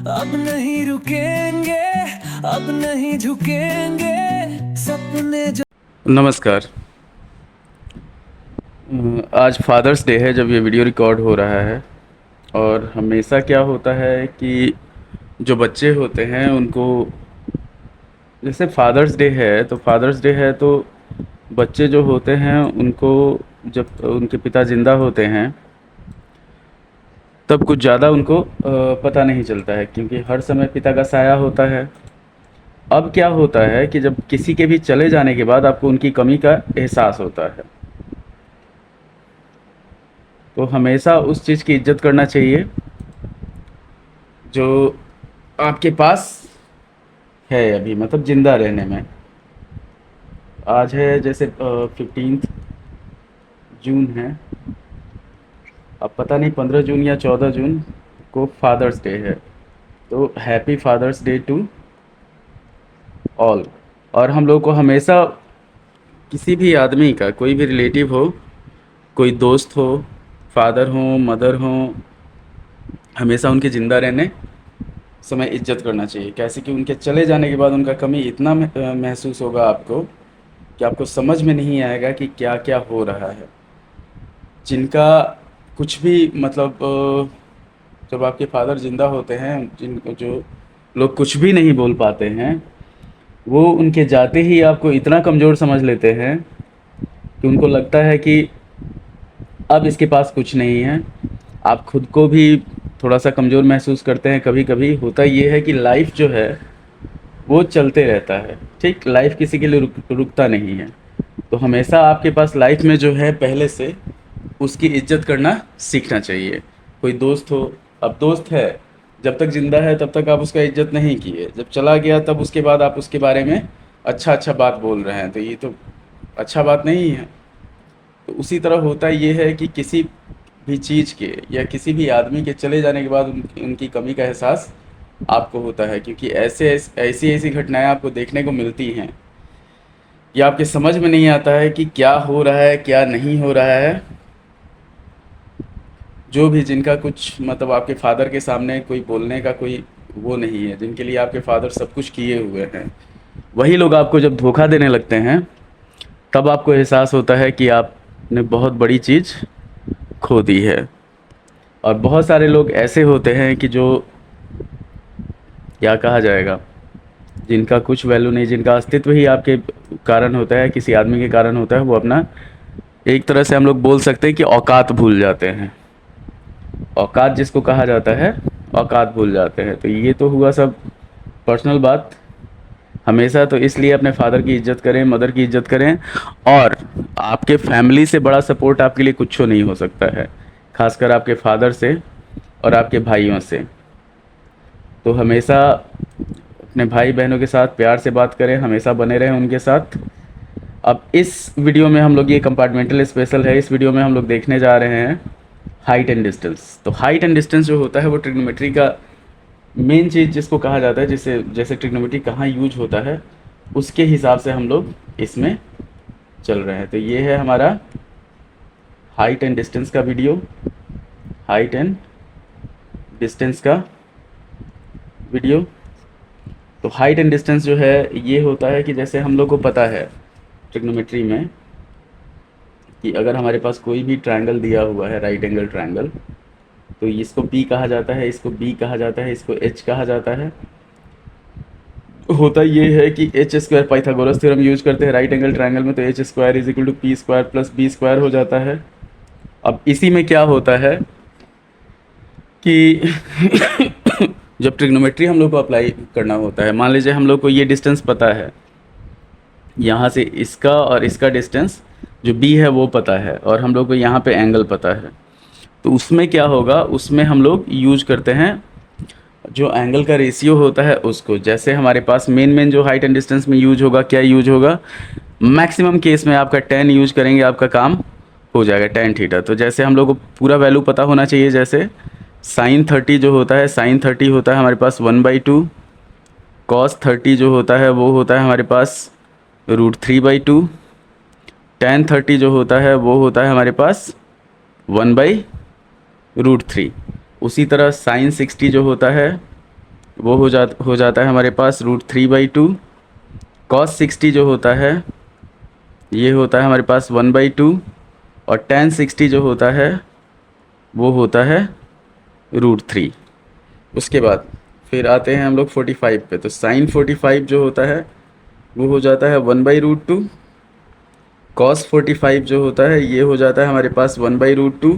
अब नहीं रुकेंगे, अब नहीं झुकेंगे, सपने जो। नमस्कार। आज फादर्स डे है जब ये वीडियो रिकॉर्ड हो रहा है। और हमेशा क्या होता है कि जो बच्चे होते हैं उनको, जैसे फादर्स डे है तो बच्चे जो होते हैं उनको, जब उनके पिता ज़िंदा होते हैं तब कुछ ज़्यादा उनको पता नहीं चलता है, क्योंकि हर समय पिता का साया होता है। अब क्या होता है कि जब किसी के भी चले जाने के बाद आपको उनकी कमी का एहसास होता है, तो हमेशा उस चीज़ की इज्जत करना चाहिए जो आपके पास है अभी, मतलब ज़िंदा रहने में। आज है जैसे 15 जून है, अब पता नहीं 15 जून या 14 जून को फादर्स डे है, तो happy father's day to all. और हम लोग को हमेशा किसी भी आदमी का, कोई भी रिलेटिव हो, कोई दोस्त हो, फादर हो, मदर हो, हमेशा उनके ज़िंदा रहने समय इज्जत करना चाहिए। कैसे कि उनके चले जाने के बाद उनका कमी इतना महसूस होगा आपको कि आपको समझ में नहीं आएगा कि क्या क्या हो रहा है। जिनका कुछ भी मतलब जब आपके फादर ज़िंदा होते हैं, जिनको जो लोग कुछ भी नहीं बोल पाते हैं, वो उनके जाते ही आपको इतना कमज़ोर समझ लेते हैं कि उनको लगता है कि अब इसके पास कुछ नहीं है। आप खुद को भी थोड़ा सा कमज़ोर महसूस करते हैं कभी कभी। होता ये है कि लाइफ जो है वो चलते रहता है, ठीक, लाइफ किसी के लिए रुकता नहीं है। तो हमेशा आपके पास लाइफ में जो है पहले से उसकी इज्जत करना सीखना चाहिए। कोई दोस्त हो, अब दोस्त है, जब तक ज़िंदा है तब तक आप उसका इज्जत नहीं किए, जब चला गया तब उसके बाद आप उसके बारे में अच्छा अच्छा बात बोल रहे हैं, तो ये तो अच्छा बात नहीं है। तो उसी तरह होता ये है कि किसी भी चीज़ के या किसी भी आदमी के चले जाने के बाद उनकी कमी का एहसास आपको होता है, क्योंकि ऐसी ऐसी घटनाएं आपको देखने को मिलती हैं कि आपके समझ में नहीं आता है कि क्या हो रहा है क्या नहीं हो रहा है। जो भी, जिनका कुछ मतलब आपके फादर के सामने कोई बोलने का कोई वो नहीं है, जिनके लिए आपके फादर सब कुछ किए हुए हैं, वही लोग आपको जब धोखा देने लगते हैं तब आपको एहसास होता है कि आपने बहुत बड़ी चीज़ खो दी है। और बहुत सारे लोग ऐसे होते हैं कि जो, क्या कहा जाएगा, जिनका कुछ वैल्यू नहीं, जिनका अस्तित्व ही आपके कारण होता है, किसी आदमी के कारण होता है, वो अपना, एक तरह से हम लोग बोल सकते हैं कि औकात भूल जाते हैं। औकात जिसको कहा जाता है, औकात भूल जाते हैं। तो ये तो हुआ सब पर्सनल बात। हमेशा तो इसलिए अपने फादर की इज्जत करें, मदर की इज्जत करें। और आपके फैमिली से बड़ा सपोर्ट आपके लिए कुछ नहीं हो सकता है, खासकर आपके फादर से और आपके भाइयों से। तो हमेशा अपने भाई बहनों के साथ प्यार से बात करें, हमेशा बने रहें उनके साथ। अब इस वीडियो में हम लोग, ये कंपार्टमेंटल स्पेशल है, इस वीडियो में हम लोग देखने जा रहे हैं हाइट एंड डिस्टेंस। तो हाइट एंड डिस्टेंस जो होता है वो ट्रिग्नोमेट्री का मेन चीज़ जिसको कहा जाता है, जिसे जैसे ट्रिग्नोमेट्री कहाँ यूज होता है उसके हिसाब से हम लोग इसमें चल रहे हैं। तो ये है हमारा हाइट एंड डिस्टेंस का वीडियो, हाइट एंड डिस्टेंस का वीडियो। तो हाइट एंड डिस्टेंस जो है ये होता है कि जैसे हम लोग को पता है ट्रिग्नोमेट्री में कि अगर हमारे पास कोई भी ट्रायंगल दिया हुआ है, राइट एंगल ट्रायंगल, तो इसको पी कहा जाता है, इसको बी कहा जाता है, इसको एच कहा जाता है। होता ये है कि H square, Pythagoras theorem use करते हैं राइट एंगल ट्रायंगल में, तो H square is equal to P square plus B square हो जाता है। अब इसी में क्या होता है कि जब ट्रिग्नोमेट्री हम लोग को अप्लाई करना होता है, मान लीजिए हम लोग को ये डिस्टेंस पता है, यहाँ से इसका और इसका डिस्टेंस जो बी है वो पता है, और हम लोग को यहाँ पे एंगल पता है। तो उसमें क्या होगा, उसमें हम लोग यूज करते हैं जो एंगल का रेशियो होता है उसको। जैसे हमारे पास मेन जो हाइट एंड डिस्टेंस में यूज होगा, क्या यूज होगा, मैक्सिमम केस में आपका टेन यूज करेंगे, आपका काम हो जाएगा, टेन थीटा। तो जैसे हम लोग को पूरा वैल्यू पता होना चाहिए, जैसे साइन 30 जो होता है, साइन 30 होता है हमारे पास 1/2, कॉस 30 जो होता है वो होता है हमारे पास √3/2, टेन 30 जो होता है वो होता है हमारे पास 1/√3। उसी तरह साइन 60 जो होता है वो हो जाता है हमारे पास √3/2। cos 60 जो होता है ये होता है हमारे पास 1/2। और tan 60 जो होता है वो होता है √3। उसके बाद फिर आते हैं हम लोग 45 पे। तो sin 45 जो होता है वो हो जाता है 1/√2। cos 45 जो होता है ये हो जाता है हमारे पास 1/√2।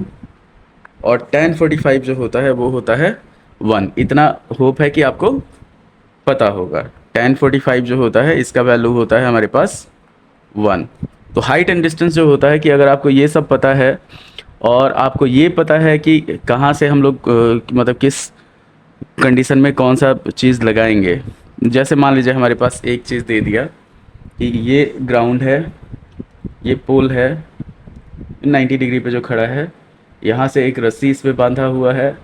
और tan 45 जो होता है वो होता है 1। इतना होप है कि आपको पता होगा। tan 45 जो होता है इसका वैल्यू होता है हमारे पास 1। तो हाइट एंड डिस्टेंस जो होता है कि अगर आपको ये सब पता है और आपको ये पता है कि कहाँ से हम लोग मतलब किस कंडीशन में कौन सा चीज़ लगाएंगे। जैसे मान लीजिए हमारे पास एक चीज़ दे दिया कि ये ग्राउंड है, ये पोल है 90 डिग्री पे जो खड़ा है, यहाँ से एक रस्सी इस पे बांधा हुआ है।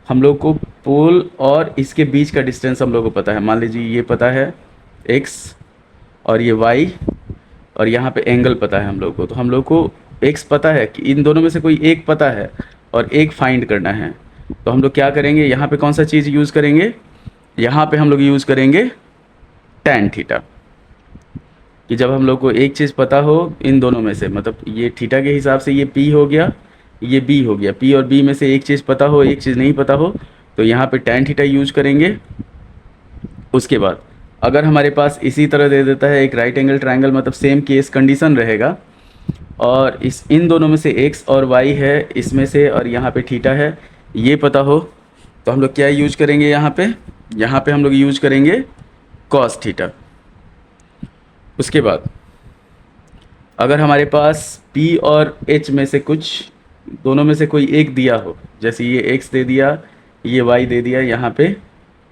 हम लोग को पोल और इसके बीच का डिस्टेंस हम लोग को पता है। मान लीजिए ये पता है x और ये y, और यहाँ पे एंगल पता है हम लोग को। तो हम लोग को x पता है कि इन दोनों में से कोई एक पता है और एक फाइंड करना है। तो हम लोग क्या करेंगे, यहाँ पे कौन सा चीज़ यूज़ करेंगे, यहाँ पे हम लोग यूज़ करेंगे tan थीटा। कि जब हम लोग को एक चीज़ पता हो इन दोनों में से, मतलब ये थीटा के हिसाब से ये p हो गया, ये b हो गया, p और b में से एक चीज़ पता हो एक चीज़ नहीं पता हो, तो यहाँ पे tan थीटा यूज करेंगे। उसके बाद अगर हमारे पास इसी तरह दे देता है एक राइट एंगल ट्रायंगल, मतलब सेम केस कंडीशन रहेगा, और इन दोनों में से x और y है इसमें से, और यहाँ पे थीटा है ये पता हो, तो हम लोग क्या यूज करेंगे, यहाँ पे हम लोग यूज करेंगे cos थीटा। उसके बाद अगर हमारे पास p और h में से कुछ दोनों में से कोई एक दिया हो, जैसे ये x दे दिया, ये y दे दिया, यहाँ पे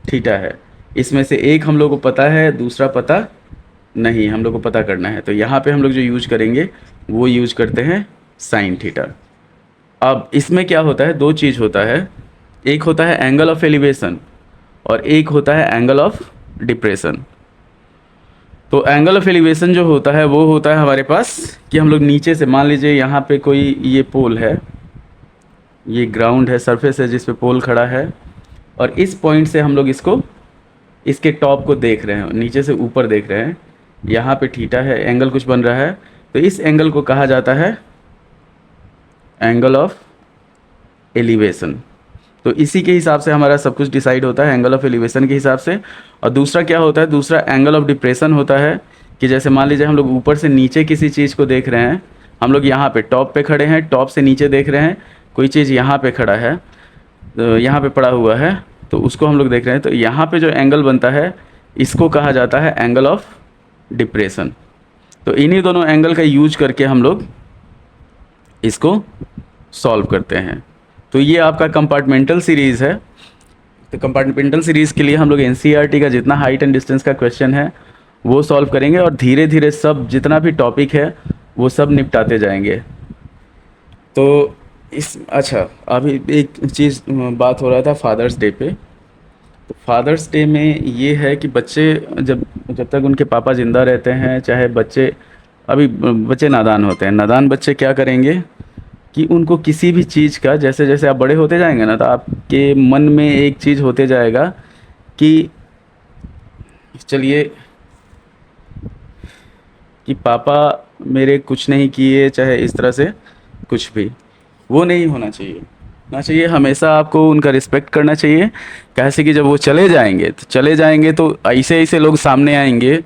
थीटा है, इसमें से एक हम लोग को पता है दूसरा पता नहीं, हम लोग को पता करना है, तो यहाँ पे हम लोग जो यूज करेंगे वो यूज करते हैं साइन थीटा। अब इसमें क्या होता है, दो चीज़ होता है, एक होता है एंगल ऑफ एलिवेशन और एक होता है एंगल ऑफ डिप्रेशन। तो एंगल ऑफ एलिवेशन जो होता है वो होता है हमारे पास कि हम लोग नीचे से, मान लीजिए यहाँ पे कोई ये पोल है, ये ग्राउंड है, सरफेस है जिस पे पोल खड़ा है, और इस पॉइंट से हम लोग इसको, इसके टॉप को देख रहे हैं, नीचे से ऊपर देख रहे हैं, यहाँ पे थीटा है, एंगल कुछ बन रहा है, तो इस एंगल को कहा जाता है एंगल ऑफ एलिवेशन। तो इसी के हिसाब से हमारा सब कुछ डिसाइड होता है, एंगल ऑफ एलिवेशन के हिसाब से। और दूसरा क्या होता है, दूसरा एंगल ऑफ डिप्रेशन होता है कि जैसे मान लीजिए हम लोग ऊपर से नीचे किसी चीज़ को देख रहे हैं, हम लोग यहाँ पे टॉप पे खड़े हैं, टॉप से नीचे देख रहे हैं, कोई चीज़ यहाँ पे खड़ा है, तो यहाँ पे पड़ा हुआ है, तो उसको हम लोग देख रहे हैं, तो यहाँ पे जो एंगल बनता है इसको कहा जाता है एंगल ऑफ डिप्रेशन। तो इन्हीं दोनों एंगल का यूज करके हम लोग इसको सॉल्व करते हैं। तो ये आपका कंपार्टमेंटल सीरीज़ है। तो कंपार्टमेंटल सीरीज़ के लिए हम लोग एनसीईआरटी का जितना हाइट एंड डिस्टेंस का क्वेश्चन है वो सॉल्व करेंगे, और धीरे धीरे सब जितना भी टॉपिक है वो सब निपटाते जाएंगे। तो अच्छा, अभी एक चीज़ बात हो रहा था फादर्स डे पे। तो फादर्स डे में ये है कि बच्चे जब तक उनके पापा ज़िंदा रहते हैं, चाहे बच्चे नादान होते हैं, नादान बच्चे क्या करेंगे कि उनको किसी भी चीज़ का, जैसे जैसे आप बड़े होते जाएंगे ना, तो आपके मन में एक चीज़ होते जाएगा कि चलिए कि पापा मेरे कुछ नहीं किए, चाहे इस तरह से कुछ भी, वो नहीं होना चाहिए। हमेशा आपको उनका रिस्पेक्ट करना चाहिए। कैसे कि जब वो चले जाएंगे तो ऐसे ऐसे लोग सामने आएंगे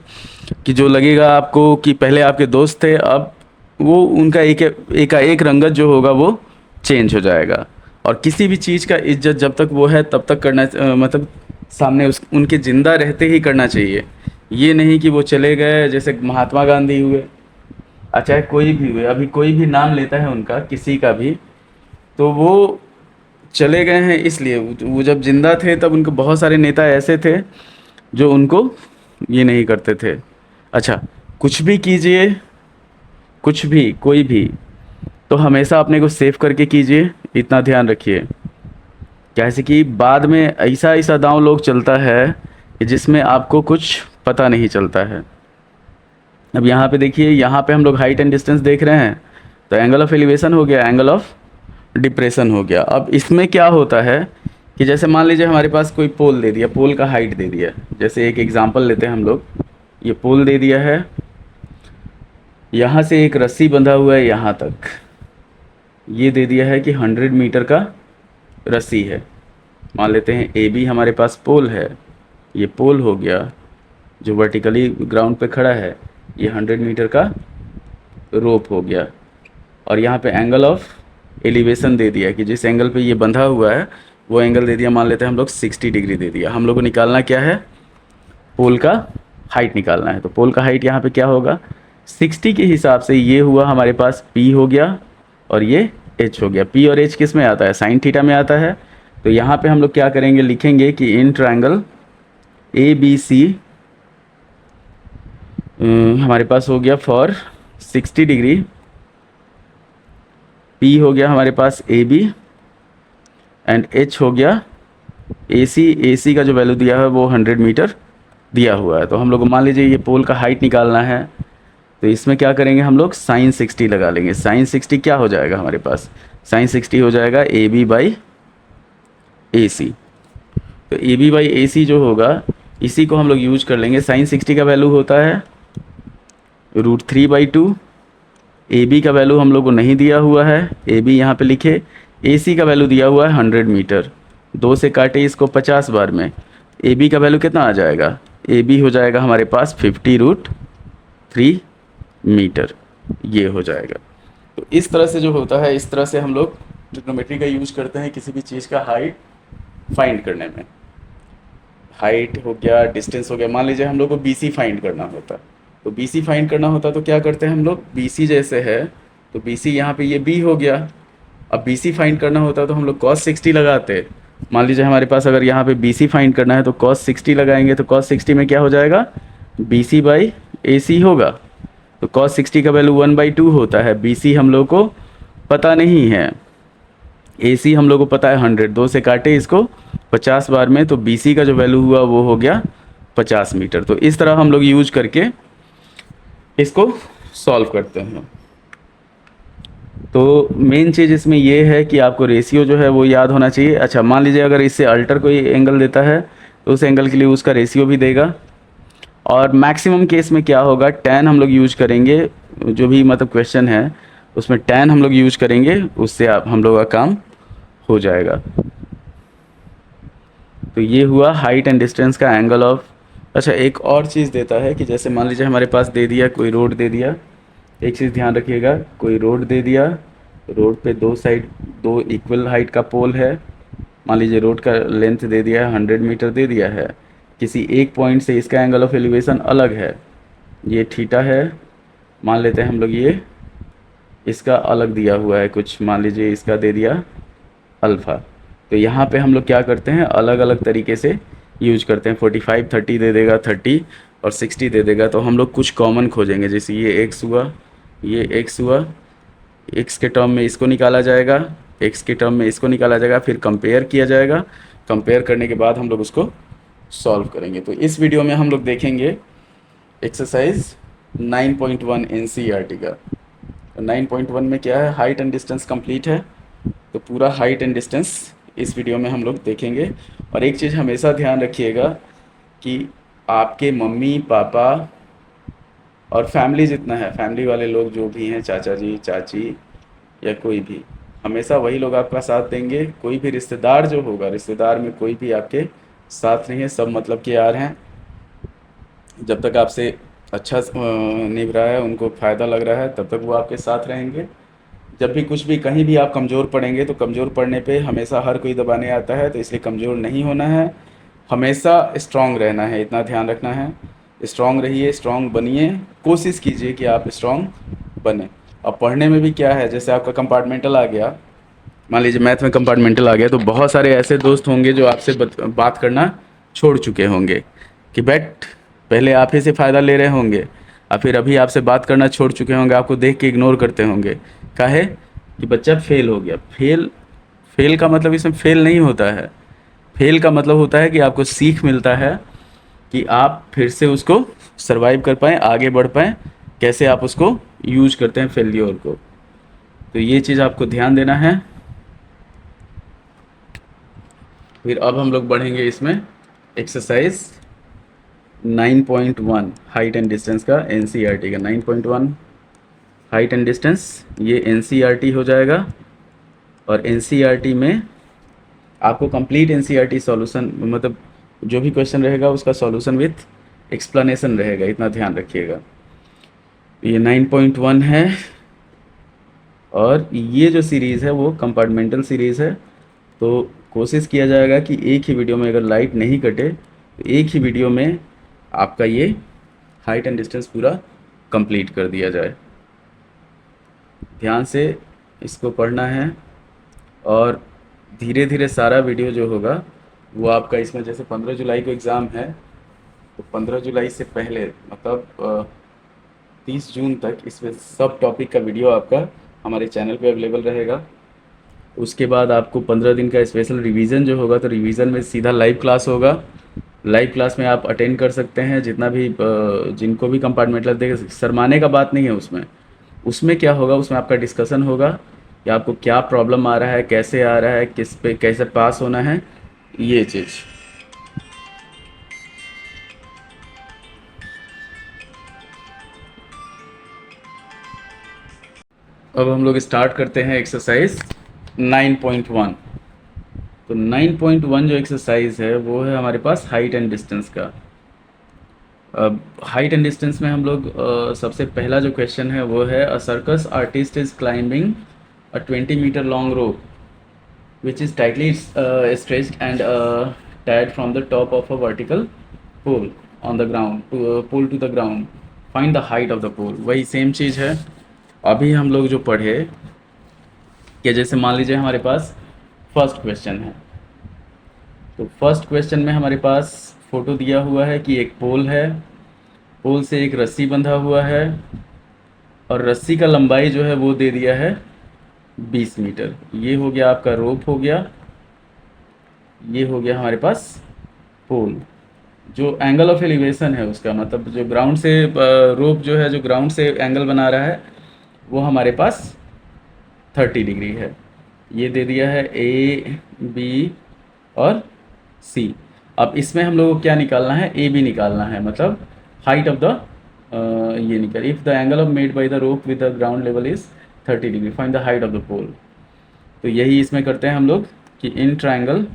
कि जो लगेगा आपको कि पहले आपके दोस्त थे, अब वो उनका एक रंगत जो होगा वो चेंज हो जाएगा। और किसी भी चीज़ का इज्जत जब तक वो है तब तक करना, मतलब सामने उनके ज़िंदा रहते ही करना चाहिए। ये नहीं कि वो चले गए, जैसे महात्मा गांधी हुए, चाहे कोई भी हुए, अभी कोई भी नाम लेता है उनका, किसी का भी, तो वो चले गए हैं इसलिए। वो जब जिंदा थे तब उनको बहुत सारे नेता ऐसे थे जो उनको ये नहीं करते थे। अच्छा, कुछ भी कीजिए, कुछ भी, कोई भी, तो हमेशा अपने को सेव करके कीजिए, इतना ध्यान रखिए। कैसे कि बाद में ऐसा दांव लोग चलता है कि जिसमें आपको कुछ पता नहीं चलता है। अब यहाँ पे देखिए, यहाँ पे हम लोग हाइट एंड डिस्टेंस देख रहे हैं, तो एंगल ऑफ एलिवेशन हो गया, एंगल ऑफ डिप्रेशन हो गया। अब इसमें क्या होता है कि जैसे मान लीजिए हमारे पास कोई पोल दे दिया, पोल का हाइट दे दिया। जैसे एक एग्जांपल लेते हैं हम लोग, ये पोल दे दिया है, यहाँ से एक रस्सी बंधा हुआ है यहाँ तक, ये दे दिया है कि 100 मीटर का रस्सी है। मान लेते हैं ए बी हमारे पास पोल है, ये पोल हो गया जो वर्टिकली ग्राउंड पे खड़ा है, ये 100 मीटर का रोप हो गया। और यहाँ पे एंगल ऑफ एलिवेशन दे दिया कि जिस एंगल पे ये बंधा हुआ है वो एंगल दे दिया, मान लेते हैं हम लोग 60 डिग्री दे दिया। हम लोग को निकालना क्या है, पोल का हाइट निकालना है। तो पोल का हाइट यहाँ पे क्या होगा, 60 के हिसाब से ये हुआ हमारे पास P हो गया और ये H हो गया। P और H किस में आता है, साइन थीटा में आता है। तो यहाँ पे हम लोग क्या करेंगे, लिखेंगे कि इन ट्रायंगल ABC हमारे पास हो गया फॉर 60 डिग्री, P हो गया हमारे पास AB एंड H हो गया AC। AC का जो वैल्यू दिया है वो 100 मीटर दिया हुआ है। तो हम लोग को मान लीजिए ये पोल का हाइट निकालना है, तो इसमें क्या करेंगे हम लोग, साइन 60 लगा लेंगे। साइन 60 क्या हो जाएगा हमारे पास, साइन 60 हो जाएगा AB बाई AC। तो AB बाई AC जो होगा इसी को हम लोग यूज कर लेंगे। साइन 60 का वैल्यू होता है √3/2। AB का वैल्यू हम लोग को नहीं दिया हुआ है, AB यहाँ पे लिखे। AC का वैल्यू दिया हुआ है 100 मीटर, 2 से काटे इसको 50 बार में। AB का वैल्यू कितना आ जाएगा, AB हो जाएगा हमारे पास 50√3 मीटर, ये हो जाएगा। तो इस तरह से जो होता है, इस तरह से हम लोग ट्रिग्नोमेट्री का यूज करते हैं किसी भी चीज़ का हाइट फाइंड करने में। हाइट हो गया, डिस्टेंस हो गया। मान लीजिए हम लोग को BC फाइंड करना होता, तो BC फाइंड करना होता तो क्या करते हैं हम लोग, BC जैसे है तो BC यहाँ पे ये B हो गया। अब BC फाइंड करना होता तो हम लोग cos 60 लगाते। मान लीजिए हमारे पास अगर यहाँ पे BC फाइंड करना है तो cos 60 लगाएंगे, तो cos 60 में क्या हो जाएगा, BC बाई AC होगा। तो cos 60 का वैल्यू 1/2 होता है। BC हम लोग को पता नहीं है, AC हम लोग को पता है 100, 2 से काटे इसको 50 बार में, तो BC का जो वैल्यू हुआ वो हो गया 50 मीटर। तो इस तरह हम लोग यूज करके इसको सॉल्व करते हैं। तो मेन चीज़ इसमें ये है कि आपको रेशियो जो है वो याद होना चाहिए। अच्छा, मान लीजिए अगर इससे अल्टर कोई एंगल देता है तो उस एंगल के लिए उसका रेशियो भी देगा। और मैक्सिमम केस में क्या होगा, tan हम लोग यूज करेंगे, जो भी मतलब क्वेश्चन है उसमें tan हम लोग यूज करेंगे, उससे आप हम लोग का काम हो जाएगा। तो ये हुआ हाइट एंड डिस्टेंस का एंगल ऑफ। अच्छा, एक और चीज़ देता है कि जैसे मान लीजिए हमारे पास दे दिया, कोई रोड दे दिया। एक चीज़ ध्यान रखिएगा, कोई रोड दे दिया, रोड पे दो साइड 2 इक्वल हाइट का पोल है। मान लीजिए रोड का लेंथ दे दिया है 100 मीटर दे दिया है। किसी एक पॉइंट से इसका एंगल ऑफ एलिवेशन अलग है, ये थीटा है। मान लेते हैं हम लोग ये इसका अलग दिया हुआ है कुछ, मान लीजिए इसका दे दिया अल्फ़ा। तो यहाँ पे हम लोग क्या करते हैं, अलग अलग तरीके से यूज करते हैं। 45 30 दे देगा, 30 और 60 दे देगा। तो हम लोग कुछ कॉमन खोजेंगे, जैसे ये x हुआ, ये x हुआ, x के टर्म में इसको निकाला जाएगा, x के टर्म में इसको निकाला जाएगा, फिर कंपेयर किया जाएगा। कंपेयर करने के बाद हम लोग उसको सॉल्व करेंगे। तो इस वीडियो में हम लोग देखेंगे एक्सरसाइज 9.1 NCERT का। 9.1 में क्या है, हाइट एंड डिस्टेंस कंप्लीट है। तो पूरा हाइट एंड डिस्टेंस इस वीडियो में हम लोग देखेंगे। और एक चीज़ हमेशा ध्यान रखिएगा कि आपके मम्मी पापा और फैमिली जितना है, फैमिली वाले लोग जो भी हैं, चाचा जी चाची या कोई भी, हमेशा वही लोग आपका साथ देंगे। कोई भी रिश्तेदार जो होगा, रिश्तेदार में कोई भी आपके साथ नहीं है, सब मतलब के यार हैं। जब तक आपसे अच्छा निभ रहा है, उनको फ़ायदा लग रहा है, तब तक वो आपके साथ रहेंगे। जब भी कुछ भी कहीं भी आप कमज़ोर पड़ेंगे तो कमज़ोर पड़ने पे हमेशा हर कोई दबाने आता है, तो इसलिए कमज़ोर नहीं होना है, हमेशा स्ट्रांग रहना है, इतना ध्यान रखना है। स्ट्रांग रहिए, स्ट्रांग बनिए, कोशिश कीजिए कि आप स्ट्रांग बने। अब पढ़ने में भी क्या है, जैसे आपका कंपार्टमेंटल आ गया, मान लीजिए मैथ में कंपार्टमेंटल आ गया, तो बहुत सारे ऐसे दोस्त होंगे जो आपसे बात करना छोड़ चुके होंगे कि बैठ पहले आप ही से फ़ायदा ले रहे होंगे, और फिर अभी आपसे बात करना छोड़ चुके होंगे, आपको देख के इग्नोर करते होंगे। काहे कि बच्चा फेल हो गया। फेल का मतलब इसमें फेल नहीं होता है। फेल का मतलब होता है कि आपको सीख मिलता है कि आप फिर से उसको सर्वाइव कर पाएँ, आगे बढ़ पाएँ, कैसे आप उसको यूज करते हैं फेल्योर को। तो ये चीज़ आपको ध्यान देना है। फिर अब हम लोग बढ़ेंगे इसमें एक्सरसाइज 9.1 हाइट एंड डिस्टेंस का, एनसीईआरटी का 9.1 हाइट एंड डिस्टेंस, ये एनसीईआरटी हो जाएगा। और एनसीईआरटी में आपको कंप्लीट एनसीईआरटी सॉल्यूशन, मतलब जो भी क्वेश्चन रहेगा उसका सॉल्यूशन विथ एक्सप्लेनेशन रहेगा, इतना ध्यान रखिएगा। ये 9.1 है और ये जो सीरीज़ है वो कंपार्टमेंटल सीरीज़ है, तो कोशिश किया जाएगा कि एक ही वीडियो में, अगर लाइट नहीं कटे तो एक ही वीडियो में आपका ये हाइट एंड डिस्टेंस पूरा कंप्लीट कर दिया जाए। ध्यान से इसको पढ़ना है और धीरे धीरे सारा वीडियो जो होगा वो आपका, इसमें जैसे 15 जुलाई को एग्ज़ाम है तो 15 जुलाई से पहले मतलब 30 जून तक इसमें सब टॉपिक का वीडियो आपका हमारे चैनल पे अवेलेबल रहेगा। उसके बाद आपको 15 दिन का स्पेशल रिवीजन जो होगा, तो रिवीजन में सीधा लाइव क्लास होगा। लाइव क्लास में आप अटेंड कर सकते हैं, जितना भी जिनको भी कंपार्टमेंटल देख, शर्माने का बात नहीं है उसमें। उसमें क्या होगा, उसमें आपका डिस्कशन होगा कि आपको क्या प्रॉब्लम आ रहा है, कैसे आ रहा है, किस पे कैसे पास होना है, ये चीज़। अब हम लोग स्टार्ट करते हैं एक्सरसाइज 9.1। तो 9.1 जो एक्सरसाइज है वो है हमारे पास हाइट एंड डिस्टेंस का। अब हाइट एंड डिस्टेंस में हम लोग सबसे पहला जो क्वेश्चन है वो है, a circus artist is climbing a 20 metre long rope which is tightly stretched and tied from the top of a vertical pole on the ground to pole to the ground. Find the height of the pole. वही same चीज़ है। अभी हम लोग जो पढ़े कि जैसे मान लीजिए हमारे पास फर्स्ट क्वेश्चन है, तो फर्स्ट क्वेश्चन में हमारे पास फ़ोटो दिया हुआ है कि एक पोल है, पोल से एक रस्सी बंधा हुआ है और रस्सी का लंबाई जो है वो दे दिया है 20 मीटर। ये हो गया आपका रोप हो गया, ये हो गया हमारे पास पोल। जो एंगल ऑफ एलिवेशन है उसका, मतलब जो ग्राउंड से रोप जो है, जो ग्राउंड से एंगल बना रहा है वो हमारे पास 30 डिग्री है। ये दे दिया है ए बी और सी। अब इसमें हम लोग को क्या निकालना है, ए बी निकालना है, मतलब हाइट ऑफ द ये निकल, if the angle of made by the rope with the ground level is 30 degree, find the height of the pole. तो यही इसमें करते हैं हम लोग कि इन ट्रायंगल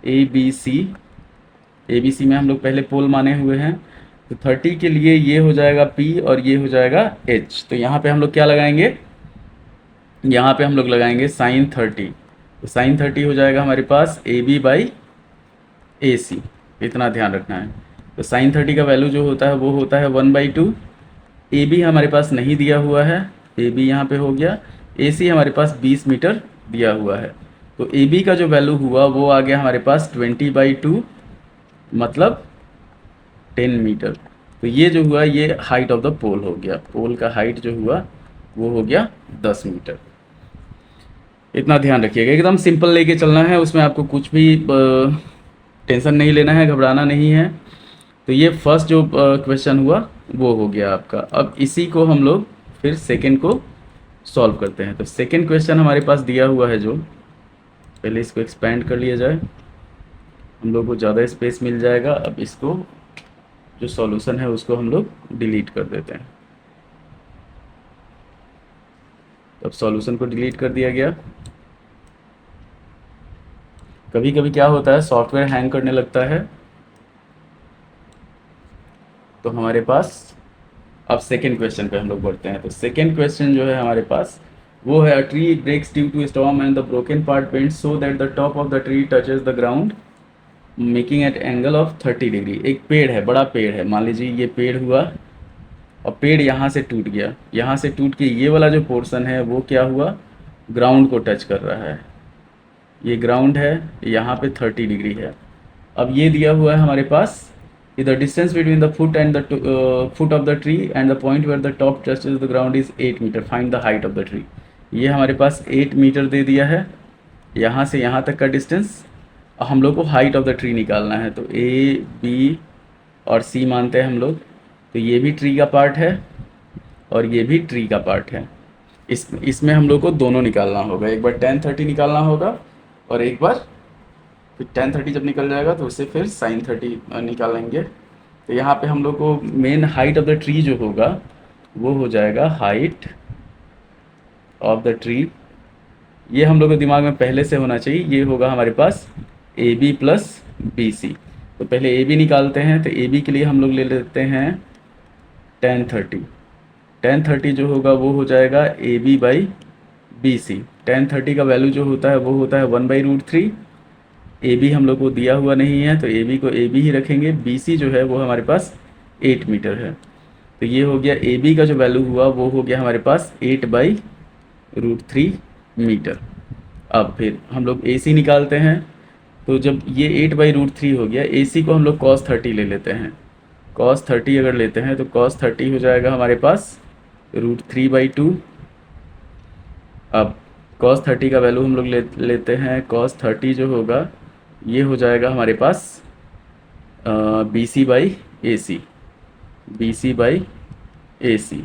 ए बी सी में हम लोग पहले पोल माने हुए हैं, तो 30 के लिए ये हो जाएगा P और ये हो जाएगा H। तो यहाँ पे हम लोग क्या लगाएंगे, यहाँ पे हम लोग लगाएंगे साइन 30। तो साइन 30 हो जाएगा हमारे पास AB बाई AC, इतना ध्यान रखना है। तो साइन 30 का वैल्यू जो होता है वो होता है 1/2। AB हमारे पास नहीं दिया हुआ है, AB यहाँ पे हो गया। AC हमारे पास 20 मीटर दिया हुआ है, तो AB का जो वैल्यू हुआ वो आ गया हमारे पास 20/2, मतलब 10 मीटर। तो ये जो हुआ ये हाइट ऑफ द पोल हो गया, पोल का हाइट जो हुआ वो हो गया 10 मीटर। इतना ध्यान रखिएगा, एकदम सिंपल लेके चलना है, उसमें आपको कुछ भी टेंशन नहीं लेना है, घबराना नहीं है। तो ये फर्स्ट जो क्वेश्चन हुआ वो हो गया आपका। अब इसी को हम लोग फिर सेकंड को सॉल्व करते हैं। तो सेकंड क्वेश्चन हमारे पास दिया हुआ है, जो पहले इसको एक्सपेंड कर लिया जाए, हम लोग को ज़्यादा स्पेस मिल जाएगा। अब इसको जो सॉल्यूशन है उसको हम लोग डिलीट कर देते हैं। अब सॉल्यूशन को डिलीट कर दिया गया। कभी कभी क्या होता है, सॉफ्टवेयर हैंग करने लगता है, तो हमारे पास अब सेकेंड क्वेश्चन पे हम लोग बढ़ते हैं। तो सेकेंड क्वेश्चन जो है हमारे पास वो है, a tree breaks due to storm and the broken part bends so that the top of the tree touches the ground making at angle of 30 degree. एक पेड़ है, बड़ा पेड़ है, मान लीजिए ये पेड़ हुआ और पेड़ यहाँ से टूट गया, यहाँ से टूट के ये वाला जो पोर्शन है वो क्या हुआ, ग्राउंड को टच कर रहा है। ये ग्राउंड है, यहाँ पे 30 डिग्री है। अब ये दिया हुआ है हमारे पास, the distance between the foot and the foot of the tree and the point where the top touches the ground is 8 metre, find the height of the tree. ये हमारे पास 8 मीटर दे दिया है, यहाँ से यहाँ तक का डिस्टेंस। हम लोग को हाइट ऑफ द ट्री निकालना है, तो A, B और C मानते हैं हम लोग। तो ये भी ट्री का पार्ट है और ये भी ट्री का पार्ट है। इसमें हम लोग को दोनों निकालना होगा, एक बार tan 30 निकालना होगा और एक बार फिर tan 30 जब निकल जाएगा तो उससे फिर sin 30 निकालेंगे। तो यहाँ पे हम लोग को main height of the tree जो होगा वो हो जाएगा हाइट ऑफ द ट्री। ये हम लोग को दिमाग में पहले से होना चाहिए, ये होगा हमारे पास A B plus B C. तो पहले ए बी निकालते हैं, तो ए बी के लिए हम लोग ले लेते हैं tan 30। tan 30 जो होगा वो हो जाएगा A B by B C. tan 30 का वैल्यू जो होता है वो होता है 1/√3। ए बी हम लोग को दिया हुआ नहीं है तो ए बी को ए बी ही रखेंगे। बी सी जो है वो हमारे पास 8 मीटर है। तो ये हो गया ए बी का जो वैल्यू हुआ वो हो गया हमारे पास 8/√3 मीटर। अब फिर हम लोग ए सी निकालते हैं। तो जब ये 8/√3 हो गया, ए सी को हम लोग cos 30 ले लेते हैं। cos 30 अगर लेते हैं तो cos 30 हो जाएगा हमारे पास √3/2। अब cos 30 का वैल्यू हम लोग लेते हैं। cos 30 जो होगा ये हो जाएगा हमारे पास B C by A C, B C by A C.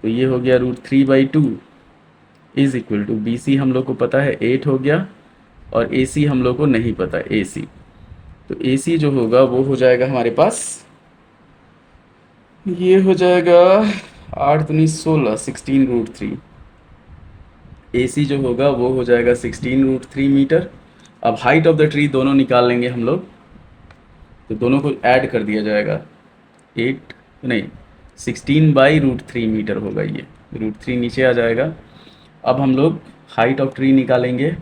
तो ये हो गया √3/2 is equal to B C हम लोग को पता है 8 हो गया और ए सी हम लोग को नहीं पता ए सी। तो ए सी जो होगा वो हो जाएगा हमारे पास, ये हो जाएगा 8 दूनी 16 16√3। ए सी जो होगा वो हो जाएगा 16√3 मीटर। अब हाइट ऑफ द ट्री दोनों निकाल लेंगे हम लोग, तो दोनों को ऐड कर दिया जाएगा। 8 नहीं 16/√3 मीटर होगा, ये √3 नीचे आ जाएगा। अब हम लोग हाइट ऑफ ट्री निकालेंगे।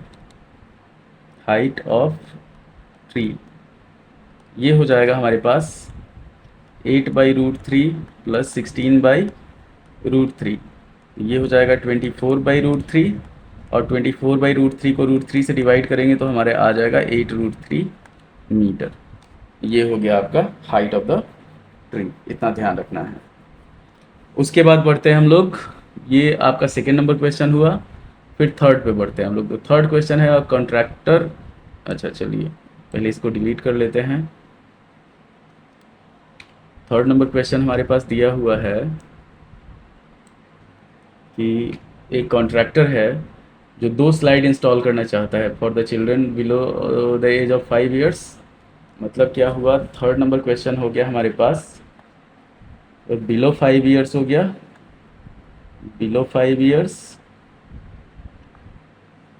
हाइट ऑफ ट्री ये हो जाएगा हमारे पास 8/√3 प्लस 16/√3, ये हो जाएगा 24/√3। और 24/√3 को √3 से डिवाइड करेंगे तो हमारे आ जाएगा 8√3 मीटर। ये हो गया आपका हाइट ऑफ द ट्री, इतना ध्यान रखना है। उसके बाद बढ़ते हैं हम लोग, ये आपका सेकेंड नंबर क्वेश्चन हुआ। फिर थर्ड पे बढ़ते हैं हम लोग। तो थर्ड क्वेश्चन है कॉन्ट्रैक्टर। अच्छा चलिए पहले इसको डिलीट कर लेते हैं। थर्ड नंबर क्वेश्चन हमारे पास दिया हुआ है कि एक कॉन्ट्रैक्टर है जो 2 स्लाइड इंस्टॉल करना चाहता है for the children below the age of 5 years. मतलब क्या हुआ, थर्ड नंबर क्वेश्चन हो गया हमारे पास, तो बिलो 5 ईयर्स हो गया, बिलो 5 ईयर्स।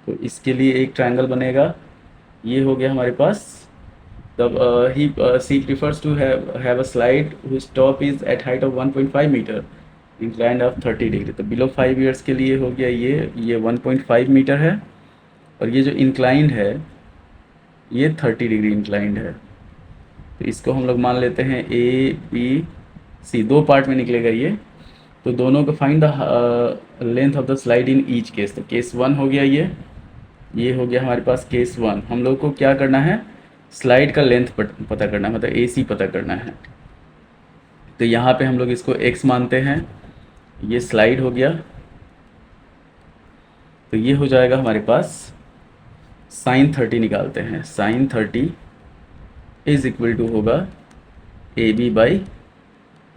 तो इसके लिए एक ट्रायंगल बनेगा, ये हो गया हमारे पास। तब C prefers to have a slide whose top is at height of 1.5 metre inclined of 30 degree. तो बिलो 5 ईयर्स के लिए हो गया ये 1.5 मीटर है, और ये जो इंक्लाइंड है ये 30 डिग्री इंक्लाइंड है। तो इसको हम लोग मान लेते हैं ए बी सी, 2 पार्ट में निकलेगा ये। तो दोनों को find the length of the slide in each case. तो केस 1 हो गया ये हो गया हमारे पास केस 1। हम लोग को क्या करना है, स्लाइड का लेंथ पता करना है, मतलब ए सी पता करना है। तो यहाँ पे हम लोग इसको x मानते हैं, ये स्लाइड हो गया। तो ये हो जाएगा हमारे पास sin 30 निकालते हैं। sin 30 इज़ इक्वल टू होगा A B by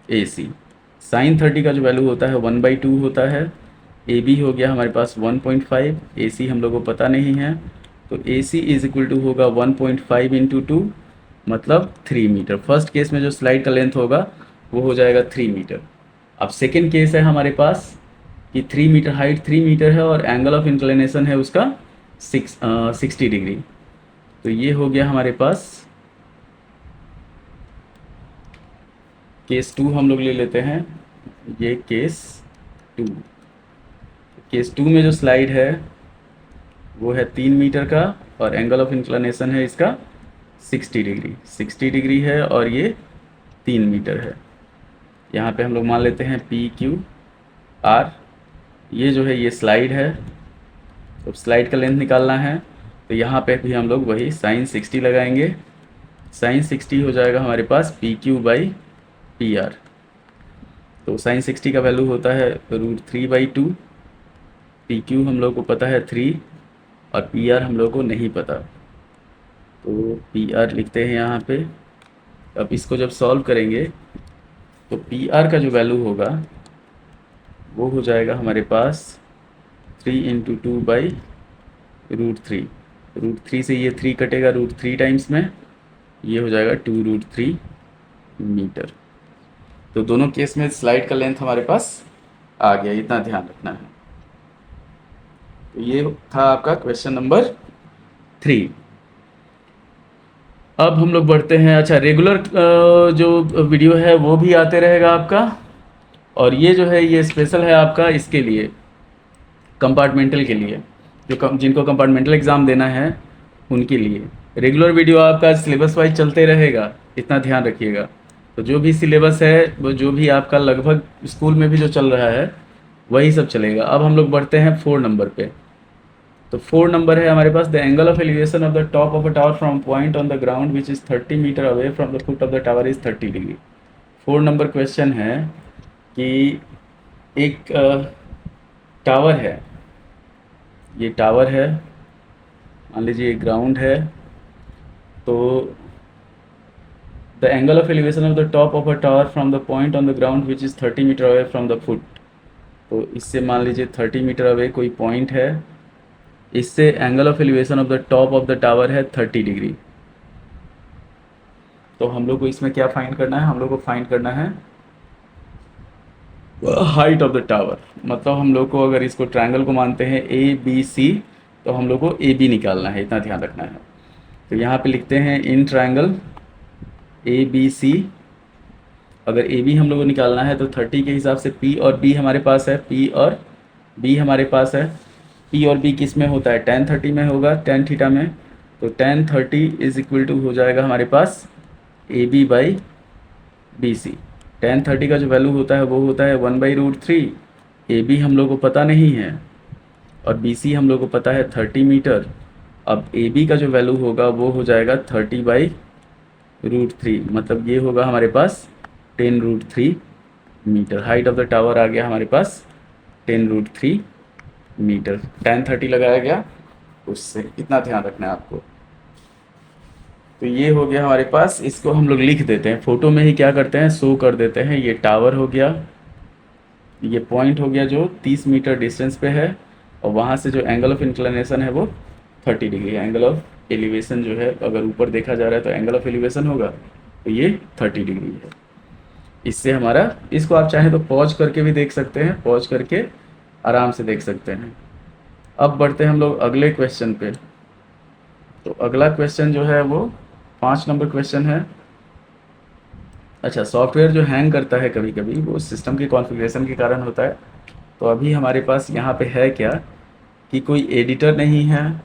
A C. sin 30 का जो वैल्यू होता है 1/2 होता है। ए बी हो गया हमारे पास 1.5, ए सी हम लोग को पता नहीं है। तो ए सी इज़ इक्वल टू होगा 1.5 इंटू 2 मतलब 3 मीटर। फर्स्ट केस में जो स्लाइड का लेंथ होगा वो हो जाएगा 3 मीटर। अब सेकेंड केस है हमारे पास कि 3 मीटर, हाइट 3 मीटर है और एंगल ऑफ इंक्लिनेशन है उसका 60 डिग्री। तो ये हो गया हमारे पास केस 2 हम लोग ले लेते हैं, ये केस 2। केस 2 में जो स्लाइड है वो है 3 मीटर का और एंगल ऑफ इंक्लिनेशन है इसका 60 डिग्री, 60 डिग्री है और ये 3 मीटर है। यहाँ पे हम लोग मान लेते हैं पी क्यू आर। ये जो है ये स्लाइड है, तो स्लाइड का लेंथ निकालना है। तो यहाँ पे भी हम लोग वही sin 60 लगाएंगे। sin 60 हो जाएगा हमारे पास P Q by P R. तो sin 60 का वैल्यू होता है √3/2। पी क्यू हम लोग को पता है 3 और पी आर हम लोग को नहीं पता, तो पी आर लिखते हैं यहाँ पे। अब इसको जब सॉल्व करेंगे तो पी आर का जो वैल्यू होगा वो हो जाएगा हमारे पास 3 × 2/√3। √3 से ये 3 कटेगा √3 टाइम्स में, ये हो जाएगा 2√3 मीटर। तो दोनों केस में स्लाइड का लेंथ हमारे पास आ गया, इतना ध्यान रखना है। तो ये था आपका क्वेश्चन नंबर 3। अब हम लोग बढ़ते हैं, अच्छा रेगुलर जो वीडियो है वो भी आते रहेगा आपका, और ये जो है ये स्पेशल है आपका इसके लिए, कंपार्टमेंटल के लिए, जो जिनको कंपार्टमेंटल एग्ज़ाम देना है उनके लिए। रेगुलर वीडियो आपका सिलेबस वाइज चलते रहेगा, इतना ध्यान रखिएगा। तो जो भी सिलेबस है वो जो भी आपका लगभग स्कूल में भी जो चल रहा है वही सब चलेगा। अब हम लोग बढ़ते हैं 4 नंबर पे। तो 4 नंबर है हमारे पास, the angle of elevation of the top of a tower from point on the ground which is 30 metre away from the foot of the tower is 30 degree. 4 number question है कि एक tower है, ये tower है, मान लीजिए ये ground है, तो the angle of elevation of the top of a tower from the point on the ground which is 30 metre away from the foot. तो इससे मान लीजिए 30 मीटर अवे कोई पॉइंट है, इससे angle of elevation of the top of the tower है 30 degree. तो हम लोग को इसमें क्या फाइंड करना है, हम लोग को फाइंड करना है हाइट ऑफ द टावर। मतलब हम लोग को अगर इसको ट्रायंगल को मानते हैं ABC, तो हम लोग को AB निकालना है, इतना ध्यान रखना है। तो यहाँ पे लिखते हैं इन ट्रायंगल ABC, अगर AB हम लोग को निकालना है तो 30 के हिसाब से P और B हमारे पास है, P और B हमारे पास है। P और B किस में होता है, tan 30 में होगा, tan थीटा में। तो tan 30 इज इक्वल टू हो जाएगा हमारे पास AB/BC। tan 30 का जो वैल्यू होता है वो होता है 1/√3। AB हम लोग को पता नहीं है और BC हम लोग को पता है 30 मीटर। अब AB का जो वैल्यू होगा वो हो जाएगा 30/√3, मतलब ये होगा हमारे पास 10√3 metre. Height of the tower आ गया हमारे पास 10√3 मीटर। tan 30 लगाया गया उससे, इतना ध्यान रखना है आपको। तो ये हो गया हमारे पास, इसको हम लोग लिख देते हैं, फ़ोटो में ही क्या करते हैं शो कर देते हैं। ये टावर हो गया, ये पॉइंट हो गया जो 30 मीटर डिस्टेंस पे है, और वहाँ से जो एंगल ऑफ इंक्लिनेशन है वो 30 डिग्री है। एंगल ऑफ एलिवेशन जो है अगर ऊपर देखा जा रहा है तो एंगल ऑफ एलिवेशन होगा, तो ये 30 डिग्री है। इससे हमारा, इसको आप चाहें तो पॉज करके भी देख सकते हैं, पॉज करके आराम से देख सकते हैं। अब बढ़ते हैं हम लोग अगले क्वेश्चन पे। तो अगला क्वेश्चन जो है वो 5 नंबर क्वेश्चन है। अच्छा, सॉफ्टवेयर जो हैंग करता है कभी कभी वो सिस्टम की कॉन्फ़िगरेशन के कारण होता है। तो अभी हमारे पास यहाँ पे है क्या कि कोई एडिटर नहीं है,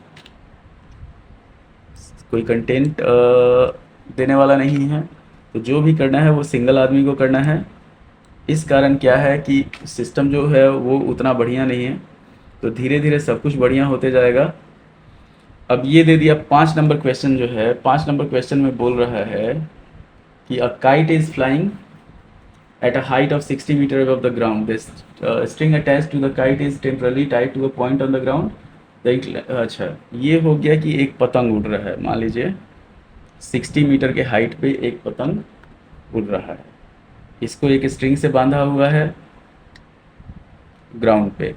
कोई कंटेंट देने वाला नहीं है, तो जो भी करना है वो सिंगल आदमी को करना है। इस कारण क्या है कि सिस्टम जो है वो उतना बढ़िया नहीं है, तो धीरे धीरे सब कुछ बढ़िया होते जाएगा। अब ये दे दिया 5 नंबर क्वेश्चन जो है, 5 नंबर क्वेश्चन में बोल रहा है कि a kite is flying at a height of 60 metre above the ground. This string attached to the kite is temporarily tied to a point on the ground. अच्छा, ये हो गया कि एक पतंग उड़ रहा है, मान लीजिए 60 मीटर के हाइट पे एक पतंग उड़ रहा है, इसको एक स्ट्रिंग से बांधा हुआ है ग्राउंड पे।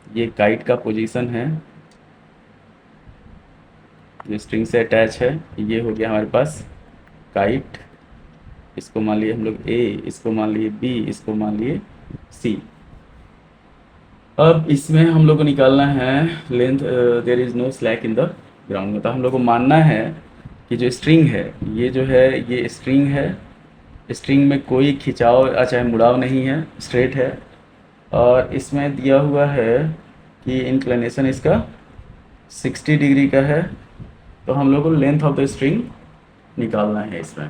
ये काइट का पोजीशन है, जो स्ट्रिंग से अटैच है। ये हो गया हमारे पास काइट, इसको मान लिए हम लोग A, इसको मान लिए B, इसको मान लिए C। अब इसमें हम लोग को निकालना है length, there is no slack in the ground. मतलब हम लोग को मानना है कि जो स्ट्रिंग है, ये जो है ये स्ट्रिंग है, स्ट्रिंग में कोई खिंचाव अच्छा मुड़ाव नहीं है, स्ट्रेट है। और इसमें दिया हुआ है कि इंक्लिनेशन इसका 60 डिग्री का है। तो हम लोग को लेंथ ऑफ द स्ट्रिंग निकालना है इसमें।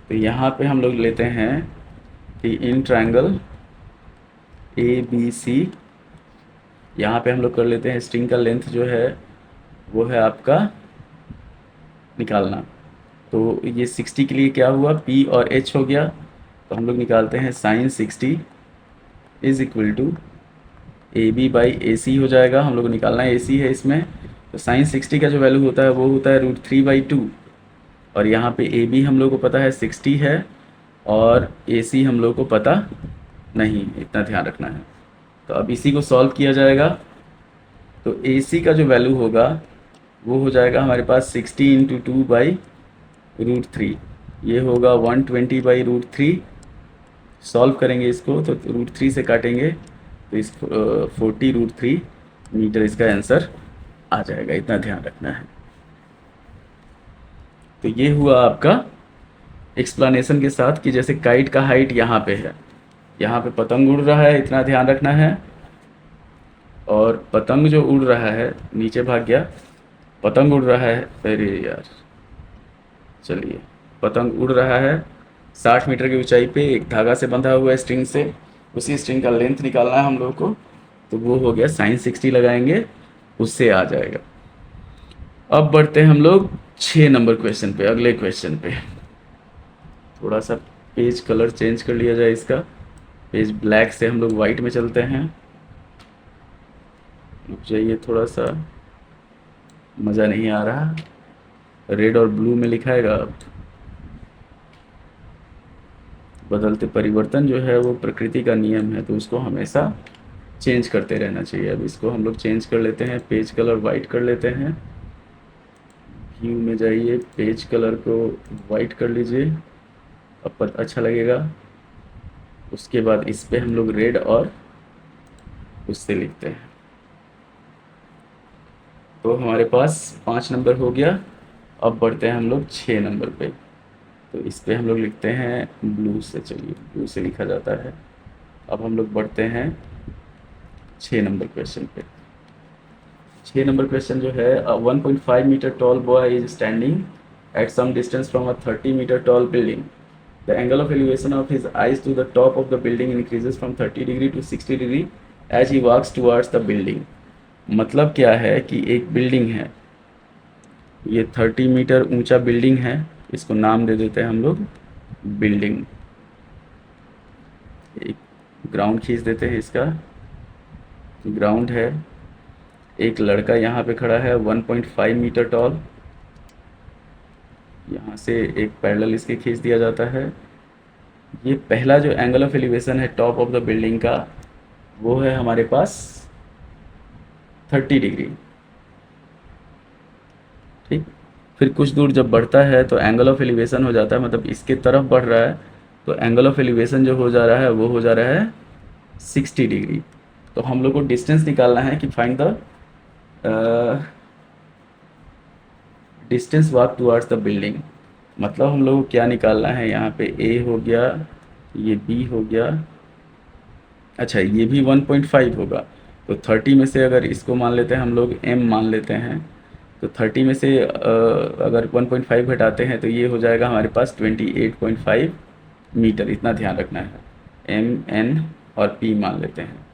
तो यहाँ पे हम लोग लेते हैं कि इन ट्रायंगल ABC, यहाँ पे हम लोग कर लेते हैं स्ट्रिंग का लेंथ जो है वो है आपका निकालना। तो ये 60 के लिए क्या हुआ, P और H हो गया। तो हम लोग निकालते हैं sin 60 is equal to AB/AC हो जाएगा। हम लोग को निकालना है AC है इसमें, तो sin 60 का जो वैल्यू होता है वो होता है √3/2। और यहाँ पे AB हम लोग को पता है 60 है और AC हम लोग को पता नहीं, इतना ध्यान रखना है। तो अब इसी को सॉल्व किया जाएगा। तो AC का जो वैल्यू होगा वो हो जाएगा हमारे पास 60 इंटू 2/√3। ये होगा 120/√3। सॉल्व करेंगे इसको तो √3 से काटेंगे तो इस 40√3 मीटर इसका आंसर आ जाएगा। इतना ध्यान रखना है। तो ये हुआ आपका एक्सप्लेनेशन के साथ कि जैसे काइट का हाइट यहाँ पे है, यहाँ पे पतंग उड़ रहा है, इतना ध्यान रखना है। और पतंग जो उड़ रहा है, नीचे भाग गया, पतंग उड़ रहा है, अरे यार, चलिए, पतंग उड़ रहा है 60 मीटर की ऊंचाई पे, एक धागा से बंधा हुआ है स्ट्रिंग से। उसी स्ट्रिंग का लेंथ निकालना है हम लोग को, तो वो हो गया sin60 लगाएंगे, उससे आ जाएगा। अब बढ़ते हैं हम लोग 6 नंबर क्वेश्चन पे, अगले क्वेश्चन पे। थोड़ा सा पेज कलर चेंज कर लिया जाए इसका, पेज ब्लैक से हम लोग वाइट में चलते हैं। रुक जाइए, थोड़ा सा मज़ा नहीं आ रहा, रेड और ब्लू में लिखाएगा। अब बदलते परिवर्तन जो है वो प्रकृति का नियम है, तो उसको हमेशा चेंज करते रहना चाहिए। अब इसको हम लोग चेंज कर लेते हैं, पेज कलर वाइट कर लेते हैं। व्यू में जाइए, पेज कलर को वाइट कर लीजिए, अब अच्छा लगेगा। उसके बाद इस पे हम लोग रेड और उससे लिखते हैं। तो हमारे पास 5 नंबर हो गया। अब बढ़ते हैं हम लोग 6 नंबर पे। तो इस पे हम लोग लिखते हैं ब्लू से, चलिए ब्लू से लिखा जाता है। अब हम लोग बढ़ते हैं 6 नंबर क्वेश्चन पे। 6 नंबर क्वेश्चन जो है, 1.5 metre tall boy is standing at some distance from a 30 metre tall building. The angle of elevation of his eyes to the top of the building increases from 30 degree to 60 degree as he walks towards the building। मतलब क्या है कि एक building है, ये 30 metre ऊंचा building है, इसको नाम दे देते हैं हम लोग बिल्डिंग। एक ग्राउंड खींच देते हैं, इसका ग्राउंड है। एक लड़का यहाँ पे खड़ा है 1.5 मीटर टॉल, यहाँ से एक पैरेलल इसके खींच दिया जाता है। ये पहला जो एंगल ऑफ एलिवेशन है टॉप ऑफ द बिल्डिंग का, वो है हमारे पास 30 डिग्री। ठीक, फिर कुछ दूर जब बढ़ता है तो एंगल ऑफ एलिवेशन हो जाता है, मतलब इसके तरफ बढ़ रहा है तो एंगल ऑफ एलिवेशन जो हो जा रहा है वो हो जा रहा है 60 डिग्री। तो हम लोग को डिस्टेंस निकालना है कि find the distance walk towards the building. मतलब हम लोग को क्या निकालना है, यहाँ पे ए हो गया, ये बी हो गया, अच्छा ये भी 1.5 होगा। तो 30 में से अगर इसको मान लेते हैं हम लोग m मान लेते हैं, तो 30 में से अगर 1.5 घटाते हैं तो ये हो जाएगा हमारे पास 28.5 मीटर। इतना ध्यान रखना है, m n और p मान लेते हैं।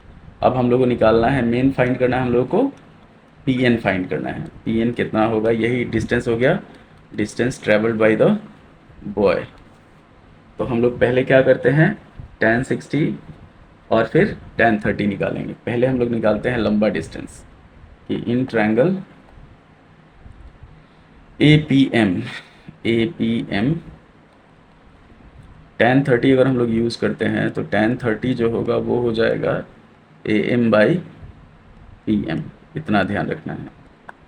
अब हम लोग को निकालना है, मेन फाइंड करना है हम लोग को, pn फाइंड करना है। pn कितना होगा, यही डिस्टेंस हो गया, distance travelled by the boy. तो हम लोग पहले क्या करते हैं, tan 60 और फिर tan 30 निकालेंगे। पहले हम लोग निकालते हैं लंबा डिस्टेंस कि इन ट्रायंगल APM tan 30 अगर हम लोग यूज़ करते हैं तो tan 30 जो होगा वो हो जाएगा AM/PM। इतना ध्यान रखना है।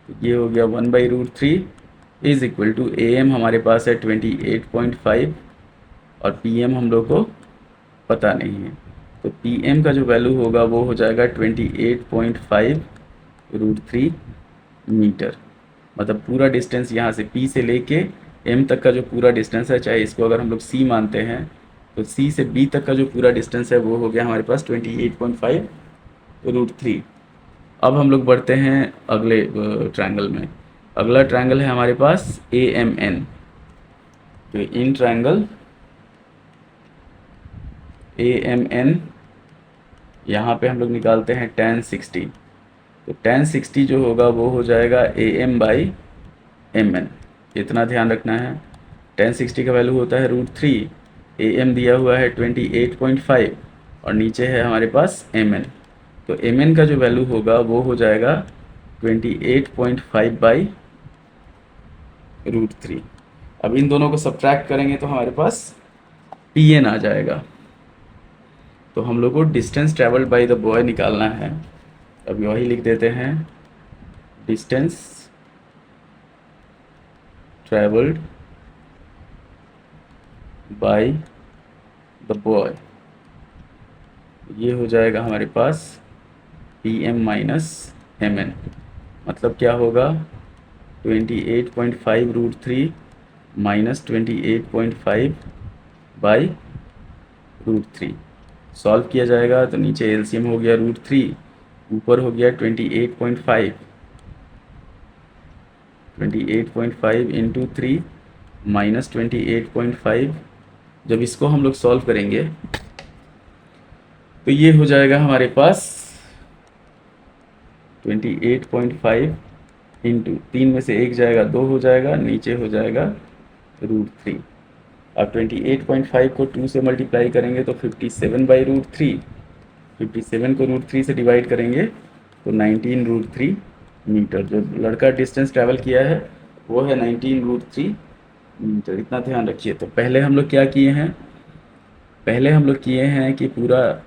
तो ये हो गया 1/√3 इज इक्वल टू AM हमारे पास है 28.5 और PM हम लोग को पता नहीं है, तो PM का जो वैल्यू होगा वो हो जाएगा 28.5√3 मीटर। मतलब पूरा डिस्टेंस यहाँ से P से लेके M तक का जो पूरा डिस्टेंस है, चाहे इसको अगर हम लोग C मानते हैं तो C से B तक का जो पूरा डिस्टेंस है वो हो गया हमारे पास 28.5√3। अब हम लोग बढ़ते हैं अगले ट्रायंगल में। अगला ट्रायंगल है हमारे पास AMN। तो इन ट्रायंगल AMN यहाँ पे हम लोग निकालते हैं tan 60। तो tan 60 जो होगा वो हो जाएगा AM/MN। इतना ध्यान रखना है। tan 60 का वैल्यू होता है √3, AM दिया हुआ है 28.5 और नीचे है हमारे पास MN। तो MN का जो वैल्यू होगा वो हो जाएगा 28.5/√3। अब इन दोनों को सब्ट्रैक्ट करेंगे तो हमारे पास PN आ जाएगा। तो हम लोग को distance travelled by the boy निकालना है। अब वही लिख देते हैं, distance travelled by the boy, ये हो जाएगा हमारे पास PM माइनस MN, मतलब क्या होगा 28.5√3 माइनस 28.5 बाई √3। सॉल्व किया जाएगा तो नीचे एलसीएम हो गया √3, ऊपर हो गया 28.5, 28.5 इंटू 3 माइनस 28.5। जब इसको हम लोग सॉल्व करेंगे तो ये हो जाएगा हमारे पास 28.5 इंटू 3 में से एक जाएगा 2 हो जाएगा, नीचे हो जाएगा √3। अब 28.5 को 2 से मल्टीप्लाई करेंगे तो 57/√3, 57 को √3 से डिवाइड करेंगे तो 19√3 मीटर। जो लड़का डिस्टेंस ट्रैवल किया है वो है 19√3 मीटर, इतना ध्यान रखिए। तो पहले हम लोग क्या किए हैं, पहले हम लोग किए हैं कि पूरा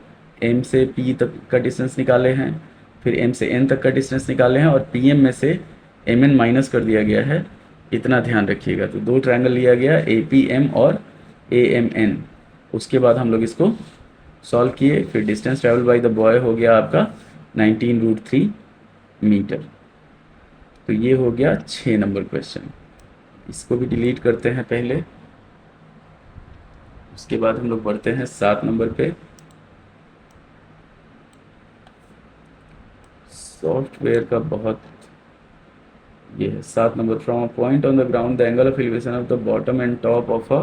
M से P तक का डिस्टेंस निकाले हैं, फिर M से N तक का डिस्टेंस निकाले हैं और PM में से MN माइनस कर दिया गया है, इतना ध्यान रखिएगा। तो दो ट्रायंगल लिया गया APM और AMN, उसके बाद हम लोग इसको सॉल्व किए, फिर distance travel by the boy हो गया आपका 19√3 मीटर। तो ये हो गया 6 नंबर क्वेश्चन। इसको भी डिलीट करते हैं पहले, उसके बाद हम लोग बढ़ते हैं 7 नंबर पे। सॉफ्टवेयर का बहुत ये है 7 number, from a point on the ground the angle of elevation of the bottom and top of अ,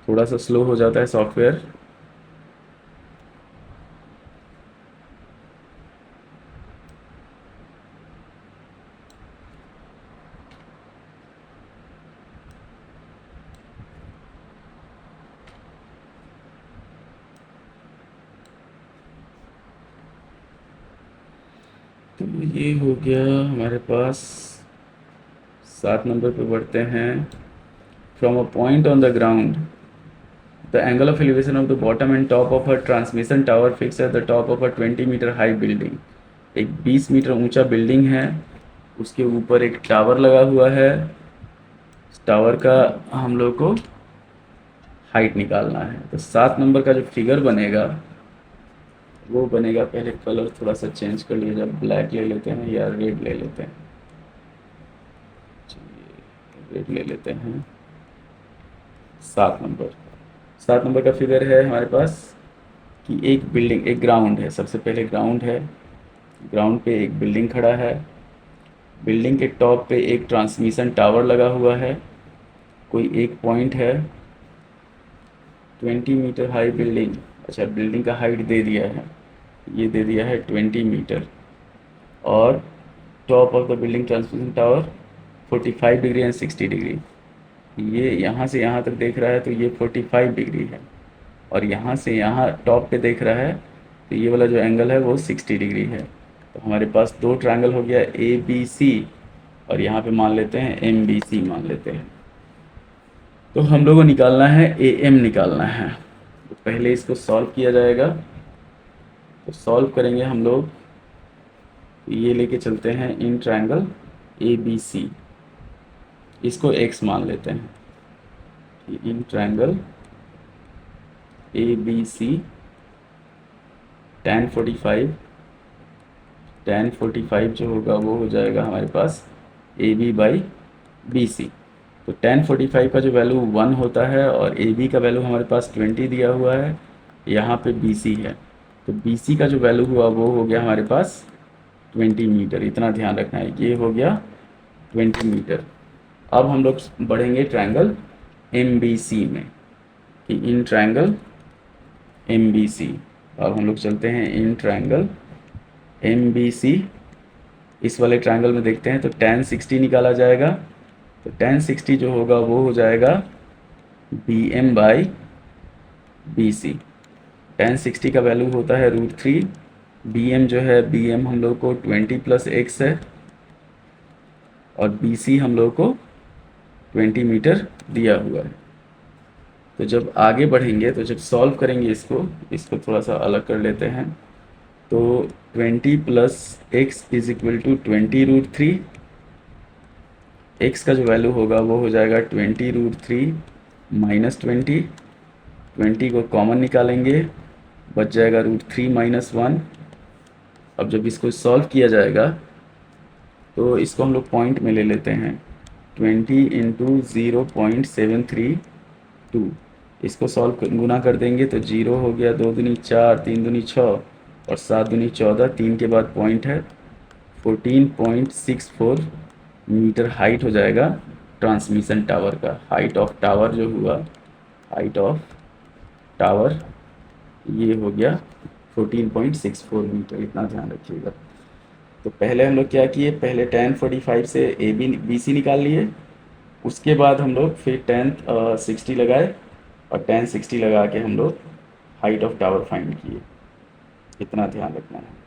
थोड़ा सा स्लो हो जाता है सॉफ्टवेयर। तो ये हो गया हमारे पास 7 नंबर पे बढ़ते हैं। From a point on the ground the angle of elevation of the bottom and top of a transmission tower fixed at the top of a 20 metre high building. एक 20 मीटर ऊंचा बिल्डिंग है, उसके ऊपर एक tower लगा हुआ है। Tower का हम लोग को हाइट निकालना है। तो 7 नंबर का जो फिगर बनेगा वो बनेगा, पहले कलर थोड़ा सा चेंज कर लिया जाए, ब्लैक ले लेते हैं या रेड ले लेते हैं, चलिए रेड ले लेते हैं। 7 नंबर का फिगर है हमारे पास कि एक बिल्डिंग, एक ग्राउंड है, सबसे पहले ग्राउंड है, ग्राउंड पे एक बिल्डिंग खड़ा है, बिल्डिंग के टॉप पे एक ट्रांसमिशन टावर लगा हुआ है, कोई एक पॉइंट है, 20 मीटर हाई बिल्डिंग। अच्छा, बिल्डिंग का हाइट दे दिया है, ये दे दिया है 20 मीटर, और top of the building transmission tower 45 degree and 60 degree. ये यहाँ से यहाँ तक देख रहा है तो ये 45 डिग्री है, और यहाँ से यहाँ टॉप पे देख रहा है तो ये वाला जो एंगल है वो 60 डिग्री है। तो हमारे पास दो ट्रायंगल हो गया ABC, और यहाँ पे मान लेते हैं MBC मान लेते हैं। तो हम लोग को निकालना है AM निकालना है। तो पहले इसको सॉल्व किया जाएगा। तो सॉल्व करेंगे हम लोग, तो ये लेके चलते हैं इन ट्रायंगल ABC, इसको X मान लेते हैं। इन ट्रायंगल ABC tan 45 जो होगा वो हो जाएगा हमारे पास AB/BC। तो tan 45 का जो वैल्यू 1 होता है और AB का वैल्यू हमारे पास 20 दिया हुआ है, यहाँ पे BC है, तो BC का जो वैल्यू हुआ वो हो गया हमारे पास 20 मीटर। इतना ध्यान रखना है, ये हो गया 20 मीटर। अब हम लोग बढ़ेंगे ट्रायंगल MBC में, कि इन ट्रायंगल MBC। अब हम लोग चलते हैं इन ट्रायंगल MBC। इस वाले ट्रायंगल में देखते हैं तो tan 60 निकाला जाएगा। तो tan 60 जो होगा वो हो जाएगा BM/BC। tan 60 का वैल्यू होता है √3। BM जो है, BM हम लोग को 20 + X है, और BC हम लोग को 20 मीटर दिया हुआ है। तो जब आगे बढ़ेंगे, तो जब सॉल्व करेंगे इसको थोड़ा सा अलग कर लेते हैं। तो 20 + X = 20 √3, x का जो वैल्यू होगा वो हो जाएगा 20√3 माइनस 20 को कॉमन निकालेंगे, बच जाएगा √3 माइनस 1। अब जब इसको सॉल्व किया जाएगा तो इसको हम लोग पॉइंट में ले लेते हैं, 20 इंटू 0.732, इसको सॉल्व गुना कर देंगे तो 0 हो गया, 2 दूनी 4, 3 दूनी 6 और 7 दूनी 14, 3 के बाद पॉइंट है, 14.64 मीटर हाइट हो जाएगा ट्रांसमिशन टावर का। हाइट ऑफ टावर जो हुआ, हाइट ऑफ टावर ये हो गया 14.64 मीटर, इतना ध्यान रखिएगा। तो पहले हम लोग क्या किए, पहले tan 45 से BC निकाल लिए, उसके बाद हम लोग फिर tan 60 लगाए और tan 60 लगा के हम लोग हाइट ऑफ टावर फाइंड किए, इतना ध्यान रखना है।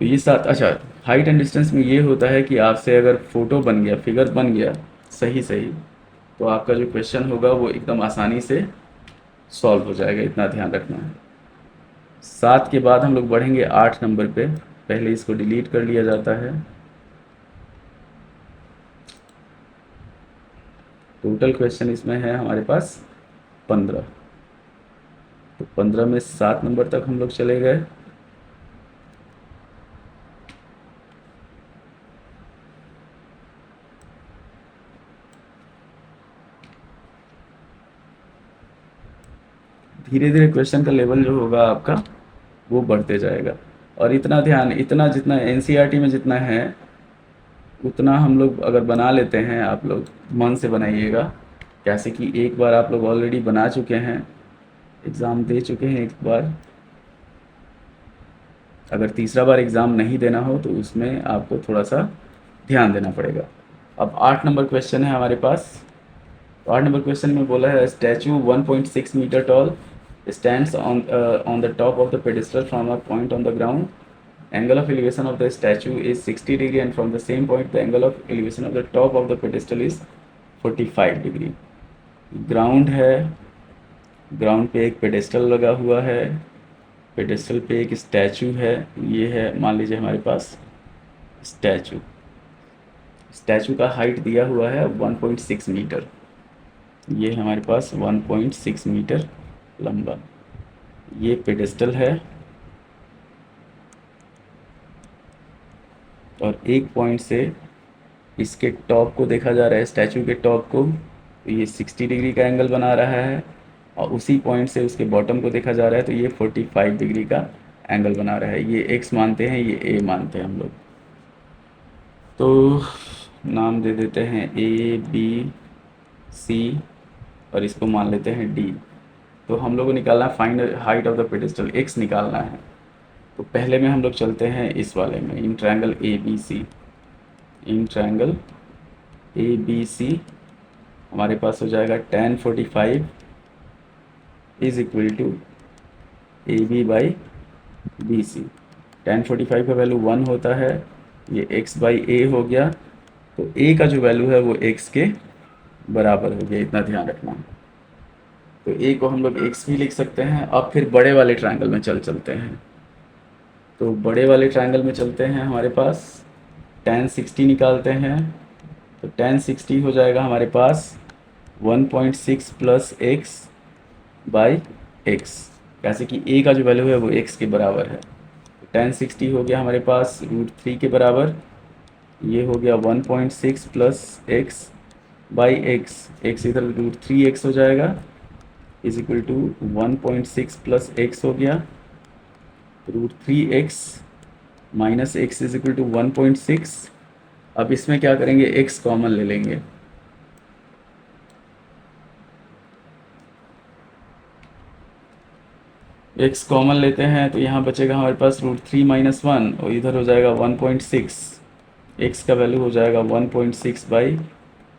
तो ये साथ, अच्छा हाइट एंड डिस्टेंस में ये होता है कि आपसे अगर फ़ोटो बन गया, फिगर बन गया सही तो आपका जो क्वेश्चन होगा वो एकदम आसानी से सॉल्व हो जाएगा, इतना ध्यान रखना है। 7 के बाद हम लोग बढ़ेंगे 8 नंबर पे, पहले इसको डिलीट कर लिया जाता है। टोटल क्वेश्चन इसमें है हमारे पास 15, तो 15 में 7 नंबर तक हम लोग चले गए। धीरे धीरे क्वेश्चन का लेवल जो होगा आपका वो बढ़ते जाएगा, और इतना ध्यान, इतना जितना NCERT में जितना है उतना हम लोग अगर बना लेते हैं, आप लोग मन से बनाइएगा, कैसे कि एक बार आप लोग ऑलरेडी बना चुके हैं, एग्ज़ाम दे चुके हैं एक बार, अगर तीसरा बार एग्ज़ाम नहीं देना हो तो उसमें आपको थोड़ा सा ध्यान देना पड़ेगा। अब 8 नंबर क्वेश्चन है हमारे पास। तो 8 नंबर क्वेश्चन में बोला है, statue 1.6 metre tall stands on the top of the pedestal from a point on the ground. Angle of elevation of the statue is 60 degree and from the same point the angle of elevation of the top of the pedestal is 45 degree. Ground है, ground पे एक pedestal लगा हुआ है, pedestal पे एक statue है, ये है मान लीजिए हमारे पास स्टैचू, स्टैचू का हाइट दिया हुआ है 1.6 मीटर, ये है हमारे पास 1.6 मीटर लंबा, ये पेडेस्टल है और एक पॉइंट से इसके टॉप को देखा जा रहा है, स्टैचू के टॉप को, तो ये 60 डिग्री का एंगल बना रहा है, और उसी पॉइंट से उसके बॉटम को देखा जा रहा है तो ये 45 डिग्री का एंगल बना रहा है। ये x मानते हैं, ये a मानते हैं हम लोग, तो नाम दे देते हैं ABC और इसको मान लेते हैं D। तो हम लोग को निकालना है find height of the pedestal, x निकालना है। तो पहले में हम लोग चलते हैं इस वाले में, in triangle ABC, in triangle ABC हमारे पास हो जाएगा tan 45 is equal to AB by BC। tan 45 का वैल्यू 1 होता है, ये x बाई a हो गया, तो a का जो वैल्यू है वो x के बराबर हो गया, इतना ध्यान रखना। तो a को हम लोग x भी लिख सकते हैं। अब फिर बड़े वाले ट्रायंगल में चलते हैं, तो बड़े वाले ट्रायंगल में चलते हैं, हमारे पास tan 60 निकालते हैं, तो tan 60 हो जाएगा हमारे पास 1.6 प्लस x बाई x, कैसे कि a का जो वैल्यू है वो x के बराबर है। तो tan 60 हो गया हमारे पास √3 के बराबर, ये हो गया 1.6 plus x by x, x इधर √3x हो जाएगा, is equal to 1.6 plus x हो गया, √3x minus x is equal to 1.6। अब इसमें क्या करेंगे, x कॉमन ले लेंगे, x कॉमन लेते हैं तो यहाँ बचेगा हमारे पास √3 माइनस 1 और इधर हो जाएगा 1.6, x का वैल्यू हो जाएगा 1.6 बाई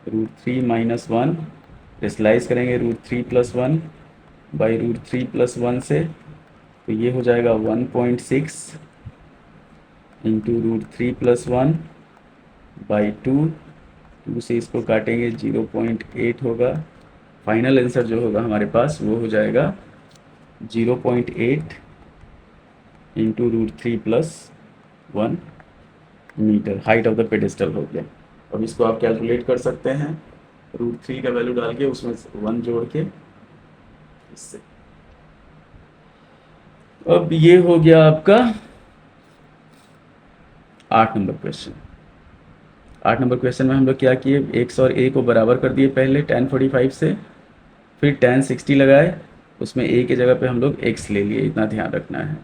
√3 माइनस 1, स्लाइस करेंगे √3 प्लस 1 बाई √3 प्लस 1 से, तो ये हो जाएगा 1.6 इंटू √3 प्लस 1 बाई 2 से इसको काटेंगे 0.8 होगा, फाइनल आंसर जो होगा हमारे पास वो हो जाएगा 0.8 into √3 plus 1 metre height of the pedestal हो गया। अब इसको आप कैलकुलेट कर सकते हैं, √3 का वैल्यू डाल के उसमें 1 जोड़ के इससे। अब ये हो गया आपका 8 नंबर क्वेश्चन। 8 नंबर क्वेश्चन में हम लोग क्या किए, x और a को बराबर कर दिए पहले tan 45 से, फिर tan 60 लगाए, उसमें a की जगह पे हम लोग x ले लिए, इतना ध्यान रखना है।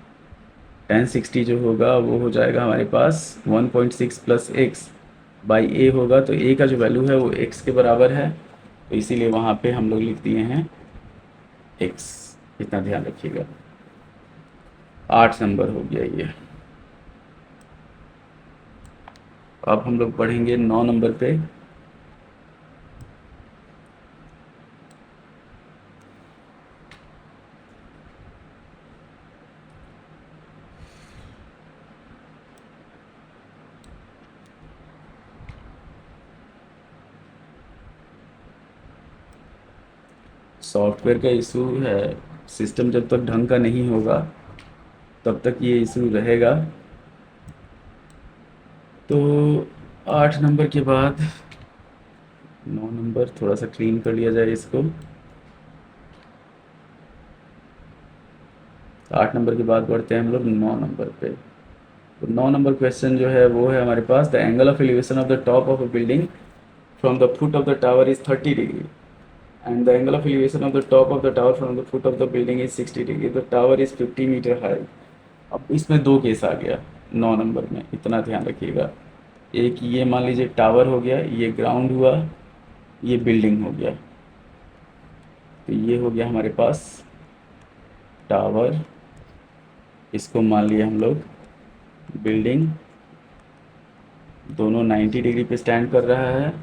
tan 60 जो होगा वो हो जाएगा हमारे पास 1.6 प्लस x बाई a होगा, तो a का जो वैल्यू है वो x के बराबर है, तो इसीलिए वहाँ पे हम लोग लिख दिए हैं x, इतना ध्यान रखिएगा। 8 नंबर हो गया ये। अब हम लोग पढ़ेंगे 9 नंबर पे। सॉफ्टवेयर का इशू है, सिस्टम जब तक ढंग का नहीं होगा तब तक ये इशू रहेगा। तो 8 नंबर के बाद 9 नंबर थोड़ा सा क्लीन कर लिया जाए इसको। 8 नंबर के बाद बढ़ते हैं हम लोग 9 नंबर पे। तो 9 नंबर क्वेश्चन जो है वो है हमारे पास, the angle of elevation of the top of a building from the foot of the tower is 30 degree and the angle of elevation of the top of the tower from the foot of the building is 60 degree. The tower is 50 metre high. अब इसमें दो case आ गया 9 number में, इतना ध्यान रखिएगा। एक ये मान लीजिए टावर हो गया, ये ग्राउंड हुआ, ये बिल्डिंग हो गया। तो ये हो गया हमारे पास टावर, इसको मान लिया हम लोग बिल्डिंग, दोनों 90 डिग्री पे स्टैंड कर रहा है।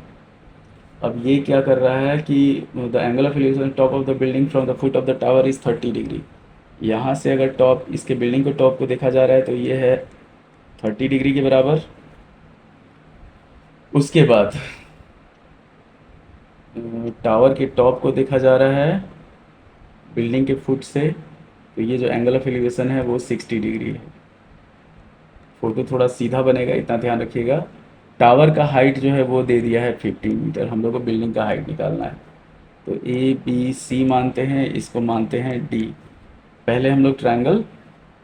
अब ये क्या कर रहा है कि the angle of elevation top of the building from the foot of the tower is 30 degree. यहाँ से अगर टॉप, इसके बिल्डिंग को टॉप को देखा जा रहा है तो ये है 30 डिग्री के बराबर। उसके बाद टावर के टॉप को देखा जा रहा है बिल्डिंग के फुट से, तो ये जो एंगल ऑफ एलिवेशन है वो 60 डिग्री है। फोटो थोड़ा सीधा बनेगा, इतना ध्यान रखिएगा। टावर का हाइट जो है वो दे दिया है 50 मीटर, हम लोग को बिल्डिंग का हाइट निकालना है। तो ए बी सी मानते हैं, इसको मानते हैं डी। पहले हम लोग ट्रायंगल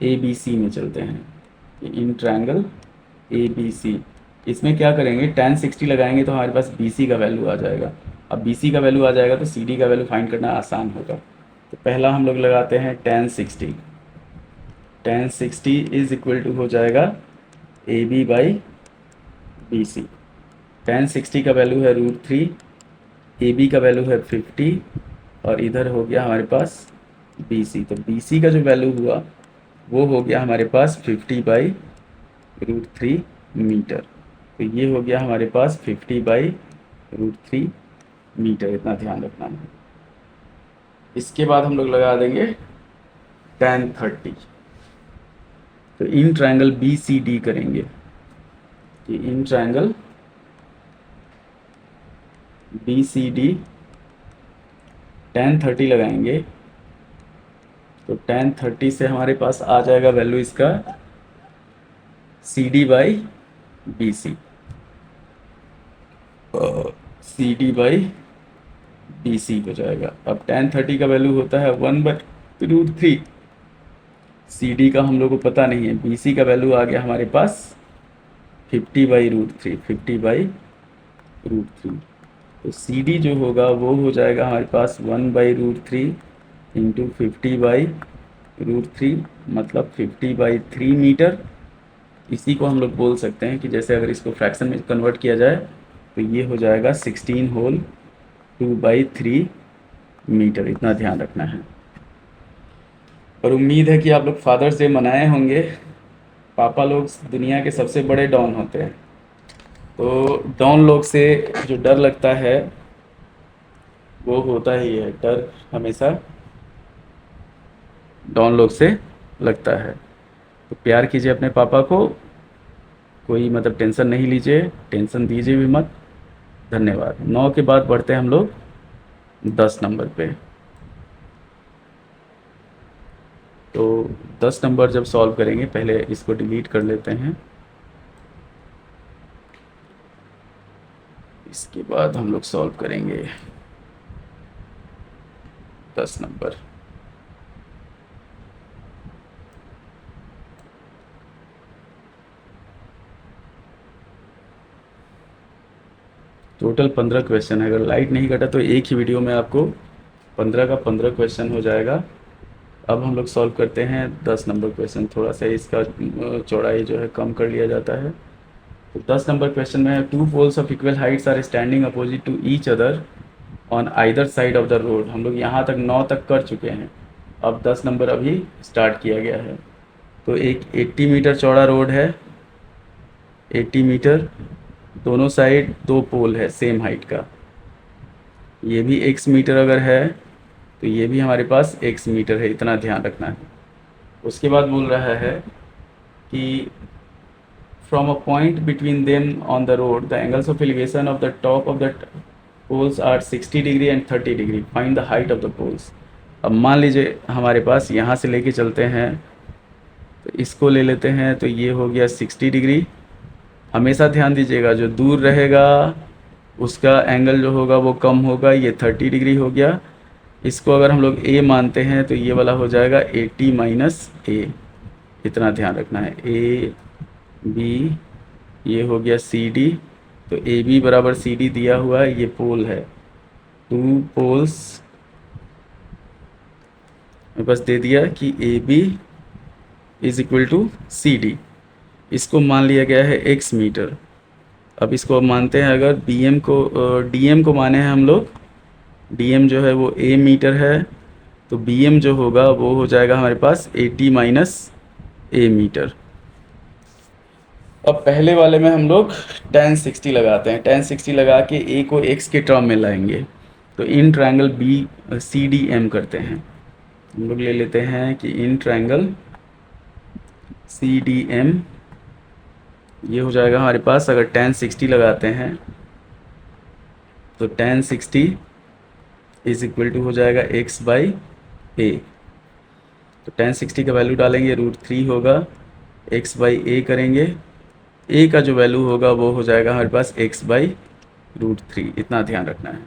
ए बी सी में चलते हैं। इन ट्रायंगल ए बी सी, इसमें क्या करेंगे, tan 60 लगाएंगे तो हमारे पास बी सी का वैल्यू आ जाएगा। अब बी सी का वैल्यू आ जाएगा तो सी डी का वैल्यू फाइंड करना आसान होगा। तो पहला हम लोग लगाते हैं tan 60। tan 60 is equal to हो जाएगा A B by B C. tan 60 का वैल्यू है √3, ए बी का वैल्यू है 50 और इधर हो गया हमारे पास बी सी। तो बी सी का जो वैल्यू हुआ वो हो गया हमारे पास 50 बाई √3 मीटर। तो ये हो गया हमारे पास 50 बाई √3 मीटर, इतना ध्यान रखना है। इसके बाद हम लोग लगा देंगे tan 30। तो in triangle B C D करेंगे कि in triangle B C D tan 30 लगाएंगे तो tan 30 से हमारे पास आ जाएगा वैल्यू इसका C D by B C, C D by B C हो जाएगा। अब tan 30 का वैल्यू होता है 1/√3, सी डी का हम लोग को पता नहीं है, बी सी का वैल्यू आ गया हमारे पास 50 बाई √3, 50 बाई √3। तो सी डी जो होगा वो हो जाएगा हमारे पास 1/√3 इंटू 50 बाई √3, मतलब 50 बाई 3 मीटर। इसी को हम लोग बोल सकते हैं कि जैसे अगर इसको फ्रैक्शन में कन्वर्ट किया जाए तो ये हो जाएगा 16 होल 2/3 मीटर, इतना ध्यान रखना है। और उम्मीद है कि आप लोग फादर्स डे मनाए होंगे। पापा लोग दुनिया के सबसे बड़े डॉन होते हैं, तो डॉन लोग से जो डर लगता है वो होता ही है, डर हमेशा डॉन लोग से लगता है। तो प्यार कीजिए अपने पापा को, कोई मतलब टेंशन नहीं लीजिए, टेंशन दीजिए भी मत। धन्यवाद। 9 के बाद बढ़ते हैं हम लोग 10 नंबर पे। तो 10 नंबर जब सॉल्व करेंगे, पहले इसको डिलीट कर लेते हैं। इसके बाद हम लोग सॉल्व करेंगे 10 नंबर। टोटल 15 क्वेश्चन है। अगर लाइट नहीं कटा तो एक ही वीडियो में आपको 15 का 15 क्वेश्चन हो जाएगा। अब हम लोग सॉल्व करते हैं 10 नंबर क्वेश्चन। थोड़ा सा इसका चौड़ाई जो है कम कर लिया जाता है। तो 10 नंबर क्वेश्चन में है, 2 poles of equal heights are standing opposite to each other on either side of the road. हम लोग यहाँ तक 9 तक कर चुके हैं। अब 10 नंबर अभी स्टार्ट किया गया है। तो एक 80 मीटर चौड़ा रोड है, 80 मीटर, दोनों साइड 2 पोल है सेम हाइट का। ये भी x मीटर अगर है तो ये भी हमारे पास x मीटर है, इतना ध्यान रखना है। उसके बाद बोल रहा है कि from a point between them on the road the angles of elevation of the top of the poles are 60 degree and 30 degree, find the height of the poles. अब मान लीजिए हमारे पास यहाँ से लेके चलते हैं, तो इसको ले लेते हैं, तो ये हो गया 60 डिग्री। हमेशा ध्यान दीजिएगा जो दूर रहेगा उसका एंगल जो होगा वो कम होगा। ये 30 डिग्री हो गया। इसको अगर हम लोग a मानते हैं तो ये वाला हो जाएगा 80 माइनस a, इतना ध्यान रखना है। a b, ये हो गया सी डी। तो ए बी बराबर सी डी दिया हुआ है, ये पोल है, 2 पोल्स मेरे पास दे दिया कि A B is equal to C D. इसको मान लिया गया है x मीटर। अब इसको मानते हैं, अगर बी एम को डी एम को माने हैं हम लोग, डी एम जो है वो a मीटर है, तो बी एम जो होगा वो हो जाएगा हमारे पास 80 माइनस a मीटर। अब पहले वाले में हम लोग tan 60 लगाते हैं। tan 60 लगा के a को x के टर्म में लाएंगे, तो in triangle B C D M करते हैं। हम लोग ले लेते हैं कि in triangle C D M, ये हो जाएगा हमारे पास। अगर tan 60 लगाते हैं तो tan 60 इज इक्वल टू हो जाएगा x बाई ए। तो tan 60 का वैल्यू डालेंगे, √3 होगा, x बाई ए करेंगे, a का जो वैल्यू होगा वो हो जाएगा हमारे पास x बाई √3, इतना ध्यान रखना है।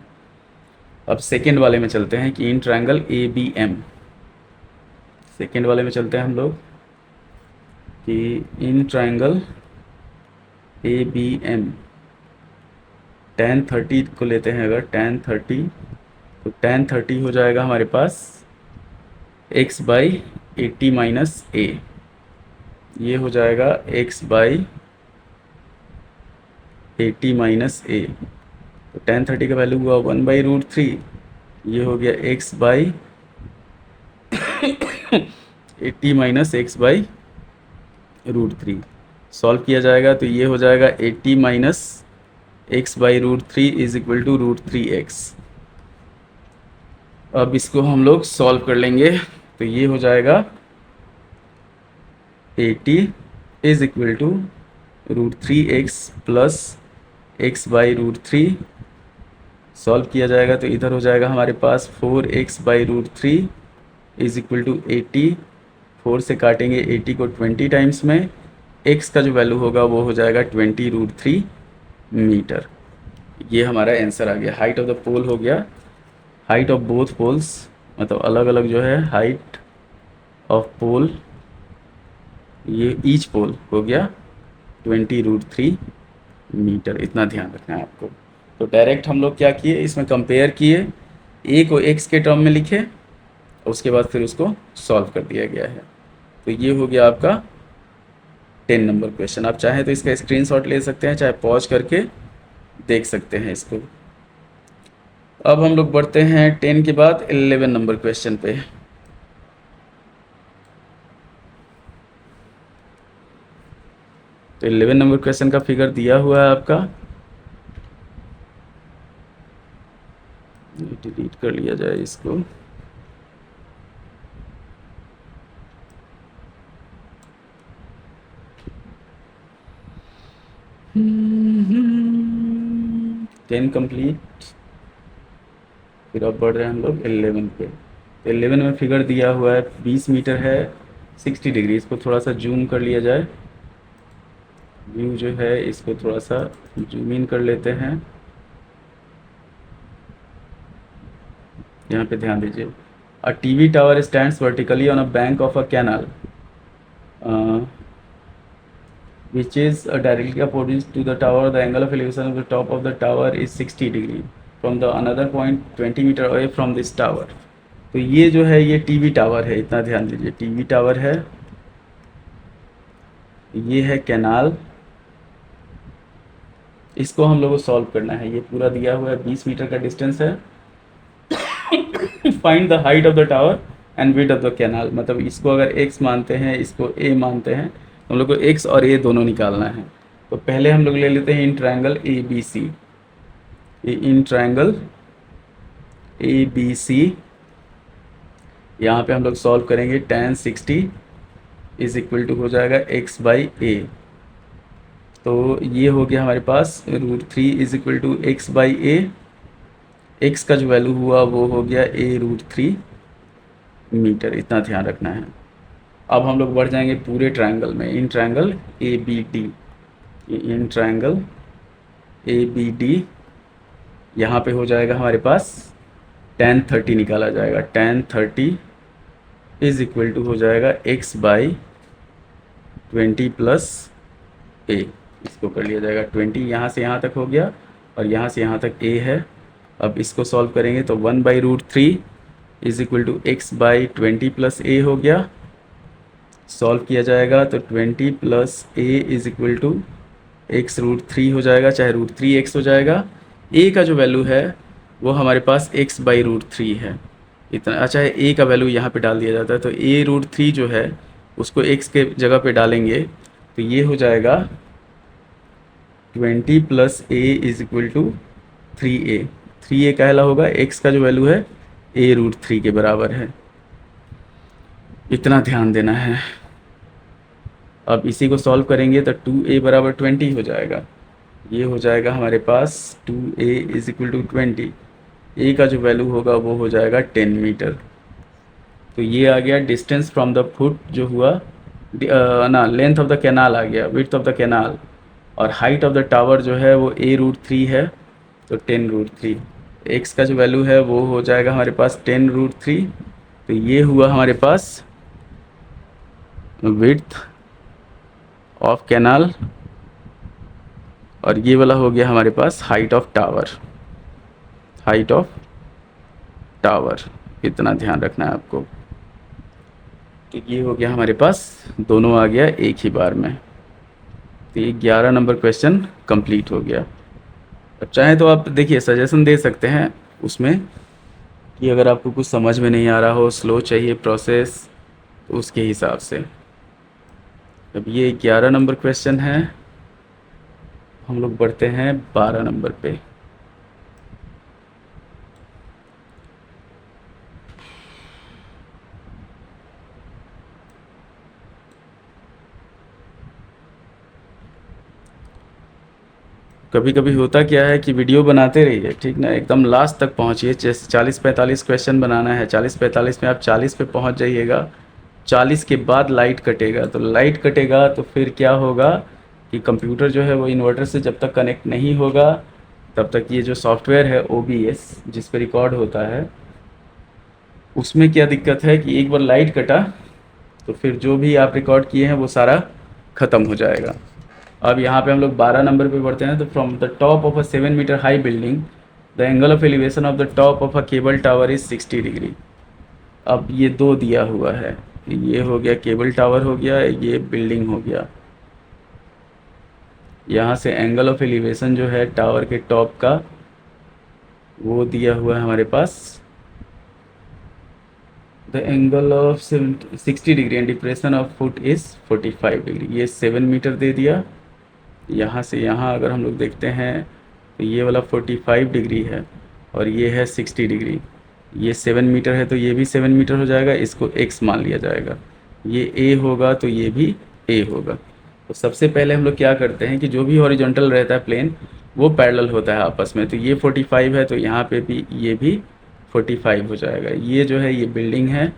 अब सेकेंड वाले में चलते हैं कि in triangle A B M. Second वाले में चलते हैं हम लोग कि in triangle A B M, tan 30 को लेते हैं अगर tan 30, तो tan 30 हो जाएगा हमारे पास x बाई 80 माइनस a, ये हो जाएगा x बाई 80 माइनस a। तो tan 30 का वैल्यू हुआ 1 बाई √3, ये हो गया x by 80 minus x by √3। Solve किया जाएगा तो ये हो जाएगा 80 minus x by √3 is equal to √3x। अब इसको हम लोग सॉल्व कर लेंगे, तो ये हो जाएगा 80 is equal to √3x plus x by √3। Solve किया जाएगा तो इधर हो जाएगा हमारे पास 4x by √3 is equal to 80। 4 से काटेंगे 80 को 20 टाइम्स में, x का जो वैल्यू होगा वो हो जाएगा 20 √3 मीटर। ये हमारा आंसर आ गया। हाइट ऑफ द पोल हो गया, हाइट ऑफ बोथ पोल्स, मतलब अलग अलग जो है हाइट ऑफ पोल, ये ईच पोल हो गया 20 √3 मीटर, इतना ध्यान रखना है आपको। तो डायरेक्ट हम लोग क्या किए, इसमें कंपेयर किए, a को x के टर्म में लिखे, उसके बाद फिर उसको सॉल्व कर दिया गया है। तो ये हो गया आपका 10 नंबर क्वेश्चन। आप चाहें तो इसका स्क्रीनशॉट ले सकते हैं, चाहे पॉज करके देख सकते हैं इसको। अब हम लोग बढ़ते हैं 10 के बाद 11 नंबर क्वेश्चन पे। तो 11 नंबर क्वेश्चन का फिगर दिया हुआ है आपका, डिलीट कर लिया जाए इसको। Ten complete. फिर अब बढ़ रहे हैं हम लोग 11 पे। तो 11 में फिगर दिया हुआ है 20 मीटर है, 60 डिग्री। इसको थोड़ा सा जूम कर लिया जाए, व्यू जो है इसको थोड़ा सा जूम इन कर लेते हैं। यहाँ पे ध्यान दीजिए। A TV tower stands vertically on a bank of a canal which is directly opposite to the tower. The angle of elevation of the top of the tower is 60 degree from the another point 20 meter away from this tower. तो ये जो है ये TV tower है, इतना ध्यान दीजिए, TV tower है, ये है कैनाल, इसको हम लोग को सॉल्व करना है। ये पूरा दिया हुआ है, 20 मीटर का डिस्टेंस है। Find the height of the tower and width of the canal, मतलब इसको अगर x मानते हैं, इसको a मानते हैं, हम लोग को x और a दोनों निकालना है। तो पहले हम लोग ले लेते हैं in triangle A B C. In triangle A B C यहाँ पे हम लोग सॉल्व करेंगे। tan 60 इज इक्वल टू हो जाएगा x बाई ए। तो ये हो गया हमारे पास √3 is equal to x by A. x का जो वैल्यू हुआ वो हो गया a√3 मीटर, इतना ध्यान रखना है। अब हम लोग बढ़ जाएंगे पूरे ट्रायंगल में, in triangle A B D. In triangle A B D यहाँ पे हो जाएगा हमारे पास tan 30 निकाला जाएगा। tan 30 इज इक्वल टू हो जाएगा x बाई 20 प्लस a। इसको कर लिया जाएगा 20, यहाँ से यहाँ तक हो गया और यहाँ से यहाँ तक a है। अब इसको सॉल्व करेंगे तो 1/√3 is equal to x by 20 plus a हो गया। सॉल्व किया जाएगा तो 20 plus a is equal to x√3 हो जाएगा, चाहे √3x हो जाएगा। a का जो वैल्यू है वो हमारे पास x बाई √3 है, इतना। अच्छा है, a का वैल्यू यहाँ पे डाल दिया जाता है, तो a√3 जो है उसको x के जगह पे डालेंगे तो ये हो जाएगा 20 plus a is equal to 3a। 3a कहला होगा, x का जो वैल्यू है a√3 के बराबर है, इतना ध्यान देना है। अब इसी को सॉल्व करेंगे तो 2a बराबर 20 हो जाएगा। ये हो जाएगा हमारे पास 2a is equal to 20। a का जो वैल्यू होगा वो हो जाएगा 10 मीटर। तो ये आ गया डिस्टेंस फ्रॉम द फुट जो हुआ ना, लेंथ ऑफ द कैनाल आ गया, विड्थ ऑफ द कैनाल, और हाइट ऑफ द टावर जो है वो a√3 है, तो 10√3। x का जो वैल्यू है वो हो जाएगा हमारे पास 10√3। तो ये हुआ हमारे पास विड्थ ऑफ कैनाल, और ये वाला हो गया हमारे पास height of tower. Height of tower, इतना ध्यान रखना है आपको। तो ये हो गया हमारे पास, दोनों आ गया एक ही बार में। तो ये 11 नंबर क्वेश्चन कंप्लीट हो गया। अब चाहे तो आप देखिए सजेशन दे सकते हैं उसमें कि अगर आपको कुछ समझ में नहीं आ रहा हो, स्लो चाहिए प्रोसेस, तो उसके हिसाब से। अब ये 11 नंबर क्वेश्चन है, हम लोग बढ़ते हैं 12 नंबर पे। कभी कभी होता क्या है कि वीडियो बनाते रहिए, ठीक ना, एकदम लास्ट तक पहुंचिए। जैसे 40-45 क्वेश्चन बनाना है, 40-45 में आप 40 पे पहुंच जाइएगा, 40 के बाद लाइट कटेगा। तो लाइट कटेगा तो फिर क्या होगा कि कंप्यूटर जो है वो इन्वर्टर से जब तक कनेक्ट नहीं होगा तब तक ये जो सॉफ्टवेयर है OBS जिस पे रिकॉर्ड होता है, उसमें क्या दिक्कत है कि एक बार लाइट कटा तो फिर जो भी आप रिकॉर्ड किए हैं वो सारा ख़त्म हो जाएगा। अब यहाँ पे हम लोग 12 नंबर पे बढ़ते हैं। तो from the top of a 7 metre high building the angle of elevation of the top of a cable tower is 60 degree. अब ये दो दिया हुआ है, ये हो गया केबल टावर हो गया, ये बिल्डिंग हो गया। यहाँ से एंगल ऑफ एलिवेशन जो है टावर के टॉप का वो दिया हुआ है हमारे पास, the angle of 60 degree and depression of foot is 45 degree. ये 7 मीटर दे दिया। यहाँ से यहाँ अगर हम लोग देखते हैं तो ये वाला 45 डिग्री है और ये है 60 डिग्री। ये 7 मीटर है तो ये भी 7 मीटर हो जाएगा, इसको x मान लिया जाएगा। ये a होगा तो ये भी a होगा। तो सबसे पहले हम लोग क्या करते हैं कि जो भी हॉरिजॉन्टल रहता है प्लेन वो पैरेलल होता है आपस में। तो ये 45 है तो यहाँ पे भी ये भी 45 हो जाएगा। ये जो है ये बिल्डिंग है,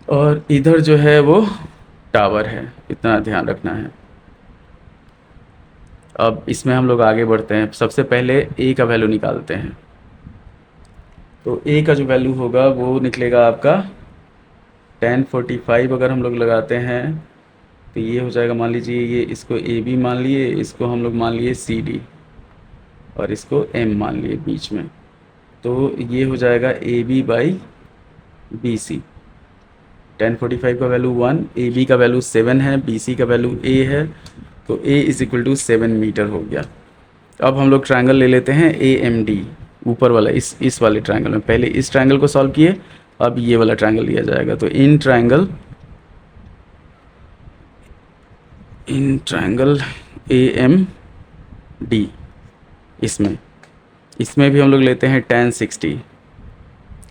और इधर जो है वो टावर है, इतना ध्यान रखना है। अब इसमें हम लोग आगे बढ़ते हैं। सबसे पहले ए का वैल्यू निकालते हैं। तो ए का जो वैल्यू होगा वो निकलेगा आपका 1045। अगर हम लोग लगाते हैं तो ये हो जाएगा, मान लीजिए ये इसको ए बी मान लिए, इसको हम लोग मान लिए सी डी, और इसको एम मान लिए बीच में। तो ये हो जाएगा A B by B C. 1045 का वैल्यू 1, ए बी का वैल्यू 7 है, बी सी का वैल्यू ए है, तो A is equal to 7 metre हो गया। अब हम लोग ट्रायंगल ले लेते हैं ए एम डी, ऊपर वाला, इस वाले ट्रायंगल में। पहले इस ट्रायंगल को सॉल्व किए, अब ये वाला ट्रायंगल लिया जाएगा। तो in triangle A M D, इसमें भी हम लोग लेते हैं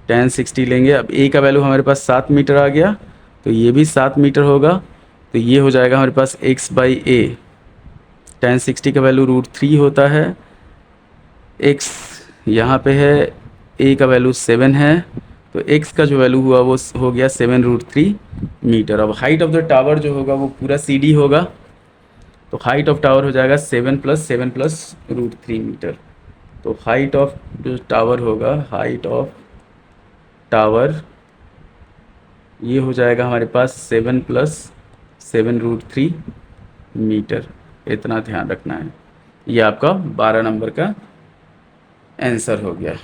1060 लेंगे। अब ए का वैल्यू हमारे पास 7 मीटर आ गया, तो ये भी 7 मीटर होगा। तो ये हो जाएगा हमारे पास x बाई ए। 1060 का वैल्यू √3 होता है, x यहाँ पे है, a का वैल्यू 7 है, तो x का जो वैल्यू हुआ वो हो गया 7√3 मीटर। अब हाइट ऑफ द टावर जो होगा वो पूरा CD होगा, तो हाइट ऑफ टावर हो जाएगा 7 + 7 + √3 मीटर। तो हाइट ऑफ जो टावर होगा, हाइट ऑफ टावर ये हो जाएगा हमारे पास 7 + 7√3 मीटर। इतना ध्यान रखना है। ये आपका 12 नंबर का आंसर हो गया।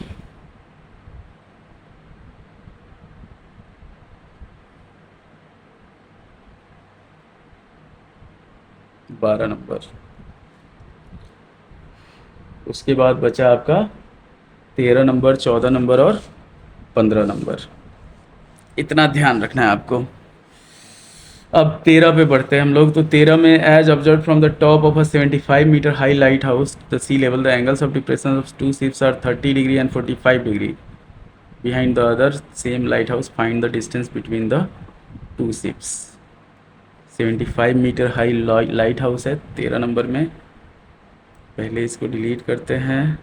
बारह नंबर। उसके बाद बचा आपका 13 नंबर, 14 नंबर और 15 नंबर। इतना ध्यान रखना है आपको। अब 13 पे बढ़ते हैं हम लोग। तो 13 में, as observed from the top of a 75 metre high light house the sea level the angles of depression of 2 ships are 30 degree and 45 degree behind the other same light house. Find the distance between the 2 ships. 75 metre high light house है 13 number में। पहले इसको delete करते हैं।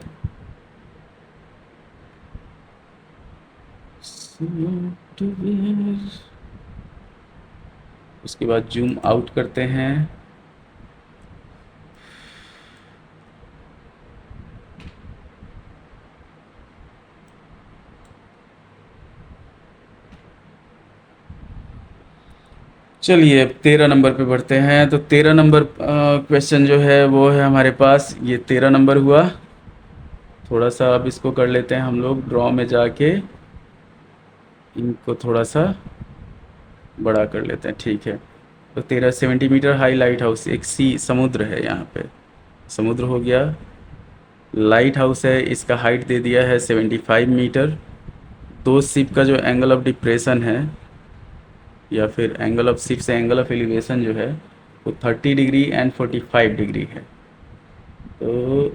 उसके बाद zoom out करते हैं। चलिए अब 13 नंबर पे बढ़ते हैं। तो 13 नंबर क्वेश्चन जो है वो है हमारे पास, ये 13 नंबर हुआ। थोड़ा सा अब इसको कर लेते हैं हम लोग, ड्रॉ में जाके इनको थोड़ा सा बड़ा कर लेते हैं, ठीक है। तो 13 70 मीटर हाई लाइट हाउस, एक समुद्र है, यहाँ पे समुद्र हो गया। लाइट हाउस है, इसका हाइट दे दिया है 75 मीटर। 2 शिप का जो एंगल ऑफ डिप्रेशन है, या फिर एंगल ऑफ शिप से एंगल ऑफ एलिवेशन जो है वो 30 डिग्री एंड 45 डिग्री है। तो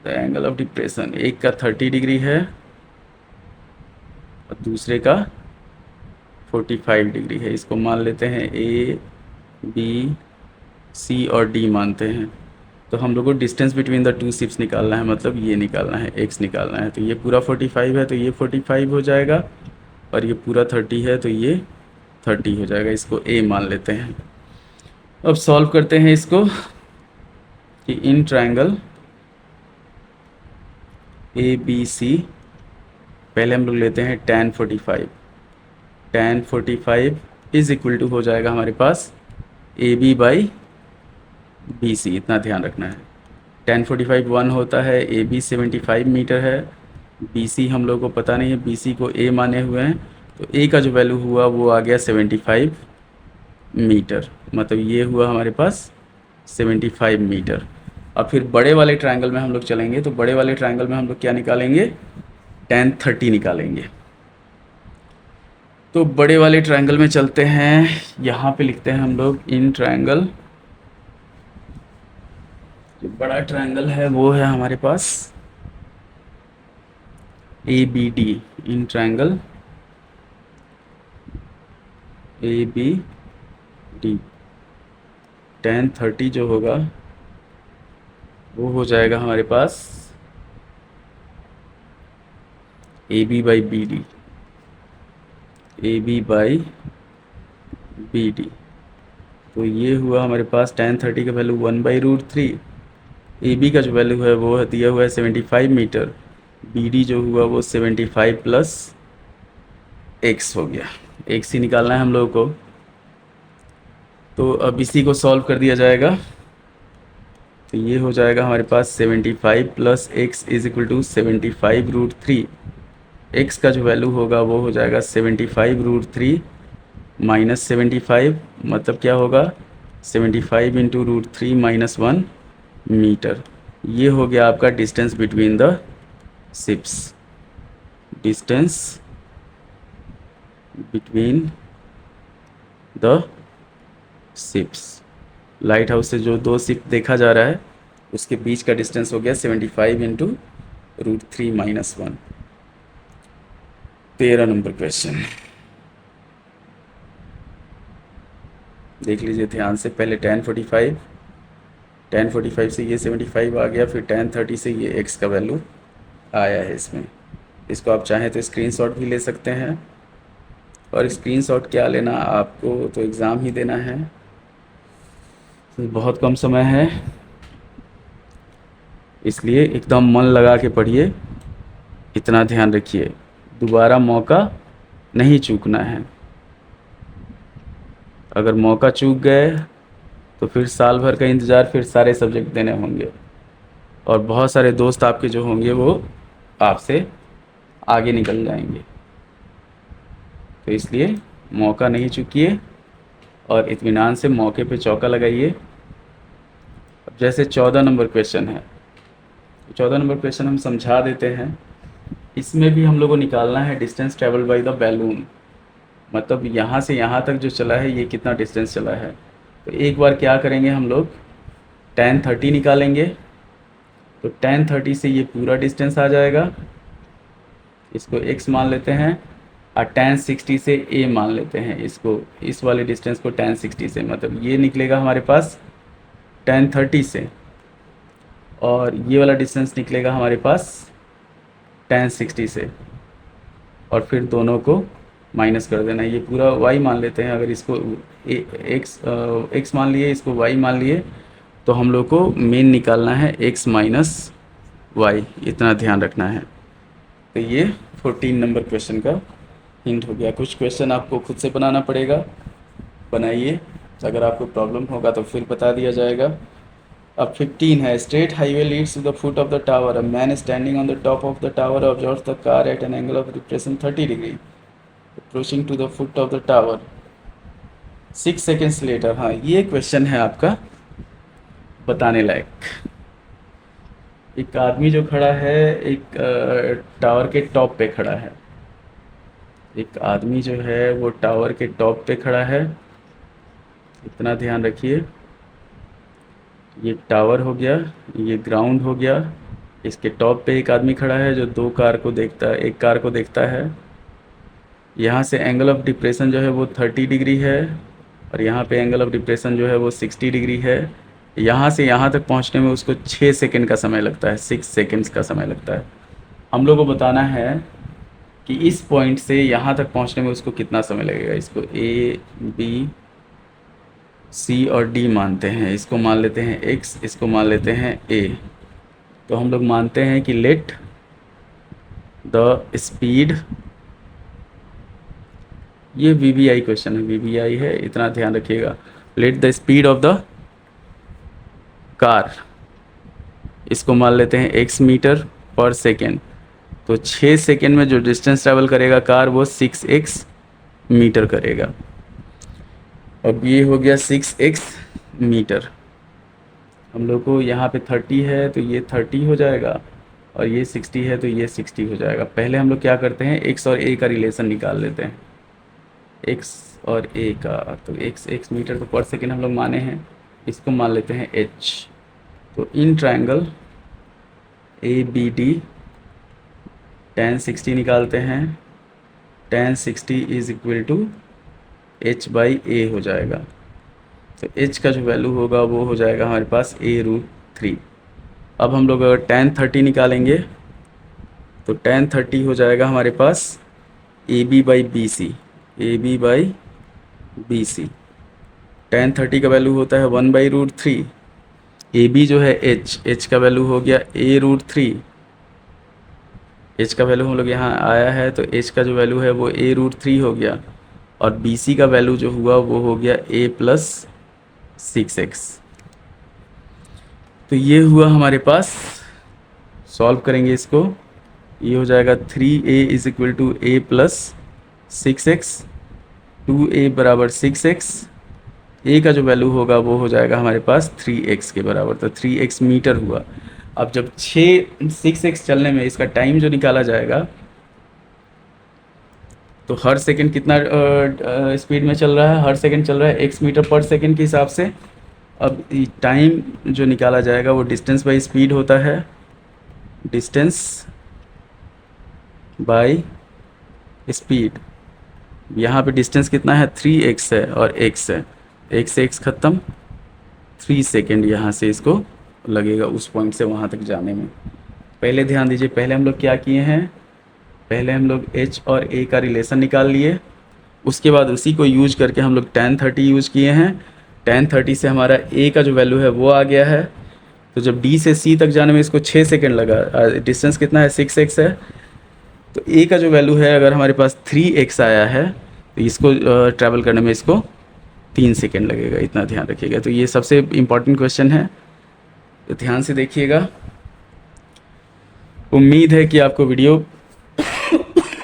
द एंगल ऑफ डिप्रेशन, एक का 30 डिग्री है और दूसरे का 45 डिग्री है। इसको मान लेते हैं A, B, C और D मानते हैं। तो हम लोग को डिस्टेंस बिटवीन द 2 शिप्स निकालना है, मतलब ये निकालना है, x निकालना है। तो ये पूरा 45 है, तो ये 45 हो जाएगा, और ये पूरा 30 है, तो ये 30 हो जाएगा। इसको A मान लेते हैं। अब सॉल्व करते हैं इसको कि इन ट्रायंगल ABC, पहले हम लोग लेते हैं tan 45। tan 45 is equal to हो जाएगा हमारे पास AB बाई BC। इतना ध्यान रखना है। tan 45 1 होता है, AB 75 मीटर है, BC हम लोग को पता नहीं है, BC को A माने हुए हैं। तो A का जो वैल्यू हुआ वो आ गया 75 मीटर, मतलब ये हुआ हमारे पास 75 मीटर। अब फिर बड़े वाले ट्रायंगल में हम लोग चलेंगे। तो बड़े वाले ट्रायंगल में हम लोग क्या निकालेंगे, tan 30 निकालेंगे। तो बड़े वाले ट्रायंगल में चलते हैं। यहाँ पे लिखते हैं हम लोग इन ट्रायंगल, जो बड़ा ट्रायंगल है वो है हमारे पास ABD। In triangle ABD, tan 30 जो होगा वो हो जाएगा हमारे पास AB by BD, AB by BD। तो ये हुआ हमारे पास tan 30 का वैल्यू 1/√3, ए बी का जो वैल्यू है वो दिया हुआ है 75 मीटर, बी डी जो हुआ वो 75 प्लस एक्स हो गया, एक्स ही निकालना है हम लोगों को। तो अब इसी को सॉल्व कर दिया जाएगा, तो ये हो जाएगा हमारे पास 75 plus x is equal to 75√3। X का जो वैल्यू होगा वो हो जाएगा 75√3 माइनस 75, मतलब क्या होगा 75 इंटू √3 माइनस 1 मीटर। ये हो गया आपका distance between the ships, distance between the ships. Light house से जो दो शिप देखा जा रहा है उसके बीच का डिस्टेंस हो गया 75 इंटू √3 माइनस 1। 13 नंबर क्वेश्चन देख लीजिए ध्यान से। पहले tan 45 से ये 75 आ गया, फिर tan 30 से ये x का वैल्यू आया है इसमें। इसको आप चाहें तो स्क्रीनशॉट भी ले सकते हैं, और स्क्रीनशॉट क्या लेना, आपको तो एग्ज़ाम ही देना है, तो बहुत कम समय है, इसलिए एकदम मन लगा के पढ़िए, इतना ध्यान रखिए, दोबारा मौका नहीं चूकना है। अगर मौका चूक गए तो फिर साल भर का इंतज़ार फिर सारे सब्जेक्ट देने होंगे, और बहुत सारे दोस्त आपके जो होंगे वो आपसे आगे निकल जाएंगे। तो इसलिए मौका नहीं चूकिए और इत्मीनान से मौके पे चौका लगाइए। अब जैसे 14 नंबर क्वेश्चन है, 14 नंबर क्वेश्चन हम समझा देते हैं। इसमें भी हम लोग को निकालना है distance travel by the balloon, मतलब यहाँ से यहाँ तक जो चला है ये कितना डिस्टेंस चला है। तो एक बार क्या करेंगे हम लोग, tan 30 निकालेंगे, तो tan 30 से ये पूरा डिस्टेंस आ जाएगा, इसको x मान लेते हैं, और tan 60 से a मान लेते हैं इसको, इस वाले डिस्टेंस को tan 60 से, मतलब ये निकलेगा हमारे पास tan 30 से, और ये वाला डिस्टेंस निकलेगा हमारे पास tan 60 से, और फिर दोनों को माइनस कर देना है। ये पूरा y मान लेते हैं, अगर इसको x मान लिए, इसको y मान लिए, तो हम लोग को मेन निकालना है x माइनस y, इतना ध्यान रखना है। तो ये 14 नंबर क्वेश्चन का हिंट हो गया। कुछ क्वेश्चन आपको खुद से बनाना पड़ेगा, बनाइए, अगर आपको प्रॉब्लम होगा तो फिर बता दिया जाएगा। अब 15 है, straight highway leads to the foot of the tower, a man standing on the top of the tower observes the car at an angle of depression 30 degree approaching to the foot of the tower 6 seconds later. हाँ, ये question है आपका बताने लायक। एक आदमी जो खड़ा है एक टावर के टॉप पे खड़ा है, एक आदमी जो है वो टावर के टॉप पे खड़ा है, इतना ध्यान रखिए। ये टावर हो गया, ये ग्राउंड हो गया, इसके टॉप पे एक आदमी खड़ा है जो दो कार को देखता है, एक कार को देखता है। यहाँ से एंगल ऑफ डिप्रेशन जो है वो 30 डिग्री है, और यहाँ पे एंगल ऑफ डिप्रेशन जो है वो 60 डिग्री है। यहाँ से यहाँ तक पहुँचने में उसको 6 सेकंड का समय लगता है, 6 सेकंड्स का समय लगता है। हम लोग को बताना है कि इस पॉइंट से यहाँ तक पहुँचने में उसको कितना समय लगेगा। इसको A, B, C और D मानते हैं, इसको मान लेते हैं X, इसको मान लेते हैं A। तो हम लोग मानते हैं कि लेट द स्पीड, ये VBI क्वेश्चन है, VBI है, इतना ध्यान रखिएगा। Let the speed of the car, इसको मान लेते हैं x मीटर पर सेकेंड। तो 6 सेकेंड में जो डिस्टेंस ट्रैवल करेगा कार वो 6x मीटर करेगा। अब ये हो गया 6x मीटर। हम लोग को यहाँ पे 30 है तो ये 30 हो जाएगा, और ये 60 है तो ये 60 हो जाएगा। पहले हम लोग क्या करते हैं, x और a का रिलेशन निकाल लेते हैं, x और a का। तो x मीटर तो पर सेकेंड हम लोग माने हैं, इसको मान लेते हैं h। तो इन ट्रायंगल ABD tan 60 निकालते हैं, tan 60 is equal to h/a हो जाएगा। तो h का जो वैल्यू होगा वो हो जाएगा हमारे पास a√3। अब हम लोग अगर tan 30 निकालेंगे तो tan 30 हो जाएगा हमारे पास AB/BC, AB/BC। tan 30 का वैल्यू होता है 1/√3, ए बी जो है एच का वैल्यू हो गया a√3। एच का वैल्यू हम लोग यहाँ आया है तो एच का जो वैल्यू है वो a√3 हो गया, और बी सी का वैल्यू जो हुआ वो हो गया a+6x। तो ये हुआ हमारे पास। सॉल्व करेंगे इसको, ये हो जाएगा 3a = a+6x, 2a = 6x, a का जो वैल्यू होगा वो हो जाएगा हमारे पास 3x के बराबर, तो 3x मीटर हुआ। अब जब 6x चलने में इसका टाइम जो निकाला जाएगा, तो हर सेकंड कितना स्पीड में चल रहा है, हर सेकंड चल रहा है x मीटर पर सेकंड के हिसाब से। अब टाइम जो निकाला जाएगा वो डिस्टेंस बाई स्पीड होता है, डिस्टेंस बाई स्पीड। यहाँ पे डिस्टेंस कितना है 3x है और x है, x से x ख़त्म, 3 सेकेंड यहाँ से इसको लगेगा उस पॉइंट से वहाँ तक जाने में। पहले ध्यान दीजिए, पहले हम लोग क्या किए हैं, पहले हम लोग h और a का रिलेशन निकाल लिए, उसके बाद उसी को यूज करके हम लोग tan 30 यूज किए हैं। tan 30 से हमारा a का जो वैल्यू है वो आ गया है। तो जब d से c तक जाने में इसको 6 सेकेंड लगा, डिस्टेंस कितना है 6x है, तो a का जो वैल्यू है अगर हमारे पास 3x आया है तो इसको ट्रैवल करने में इसको 3 सेकेंड लगेगा, इतना ध्यान रखिएगा। तो ये सबसे इम्पॉर्टेंट क्वेश्चन है, तो ध्यान से देखिएगा। उम्मीद है कि आपको वीडियो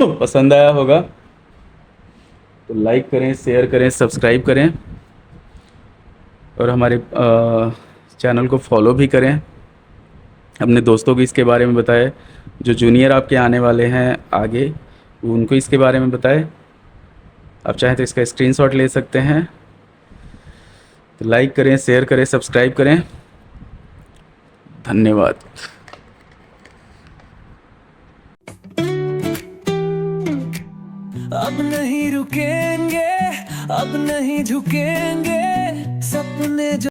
पसंद आया होगा, तो लाइक करें, शेयर करें, सब्सक्राइब करें, और हमारे चैनल को फॉलो भी करें। अपने दोस्तों को इसके बारे में बताएं, जो जूनियर आपके आने वाले हैं आगे, उनको इसके बारे में बताएं। आप चाहें तो इसका स्क्रीनशॉट ले सकते हैं। तो लाइक करें, शेयर करें, सब्सक्राइब करें। धन्यवाद। अब नहीं रुकेंगे, अब नहीं झुकेंगे, सपने जो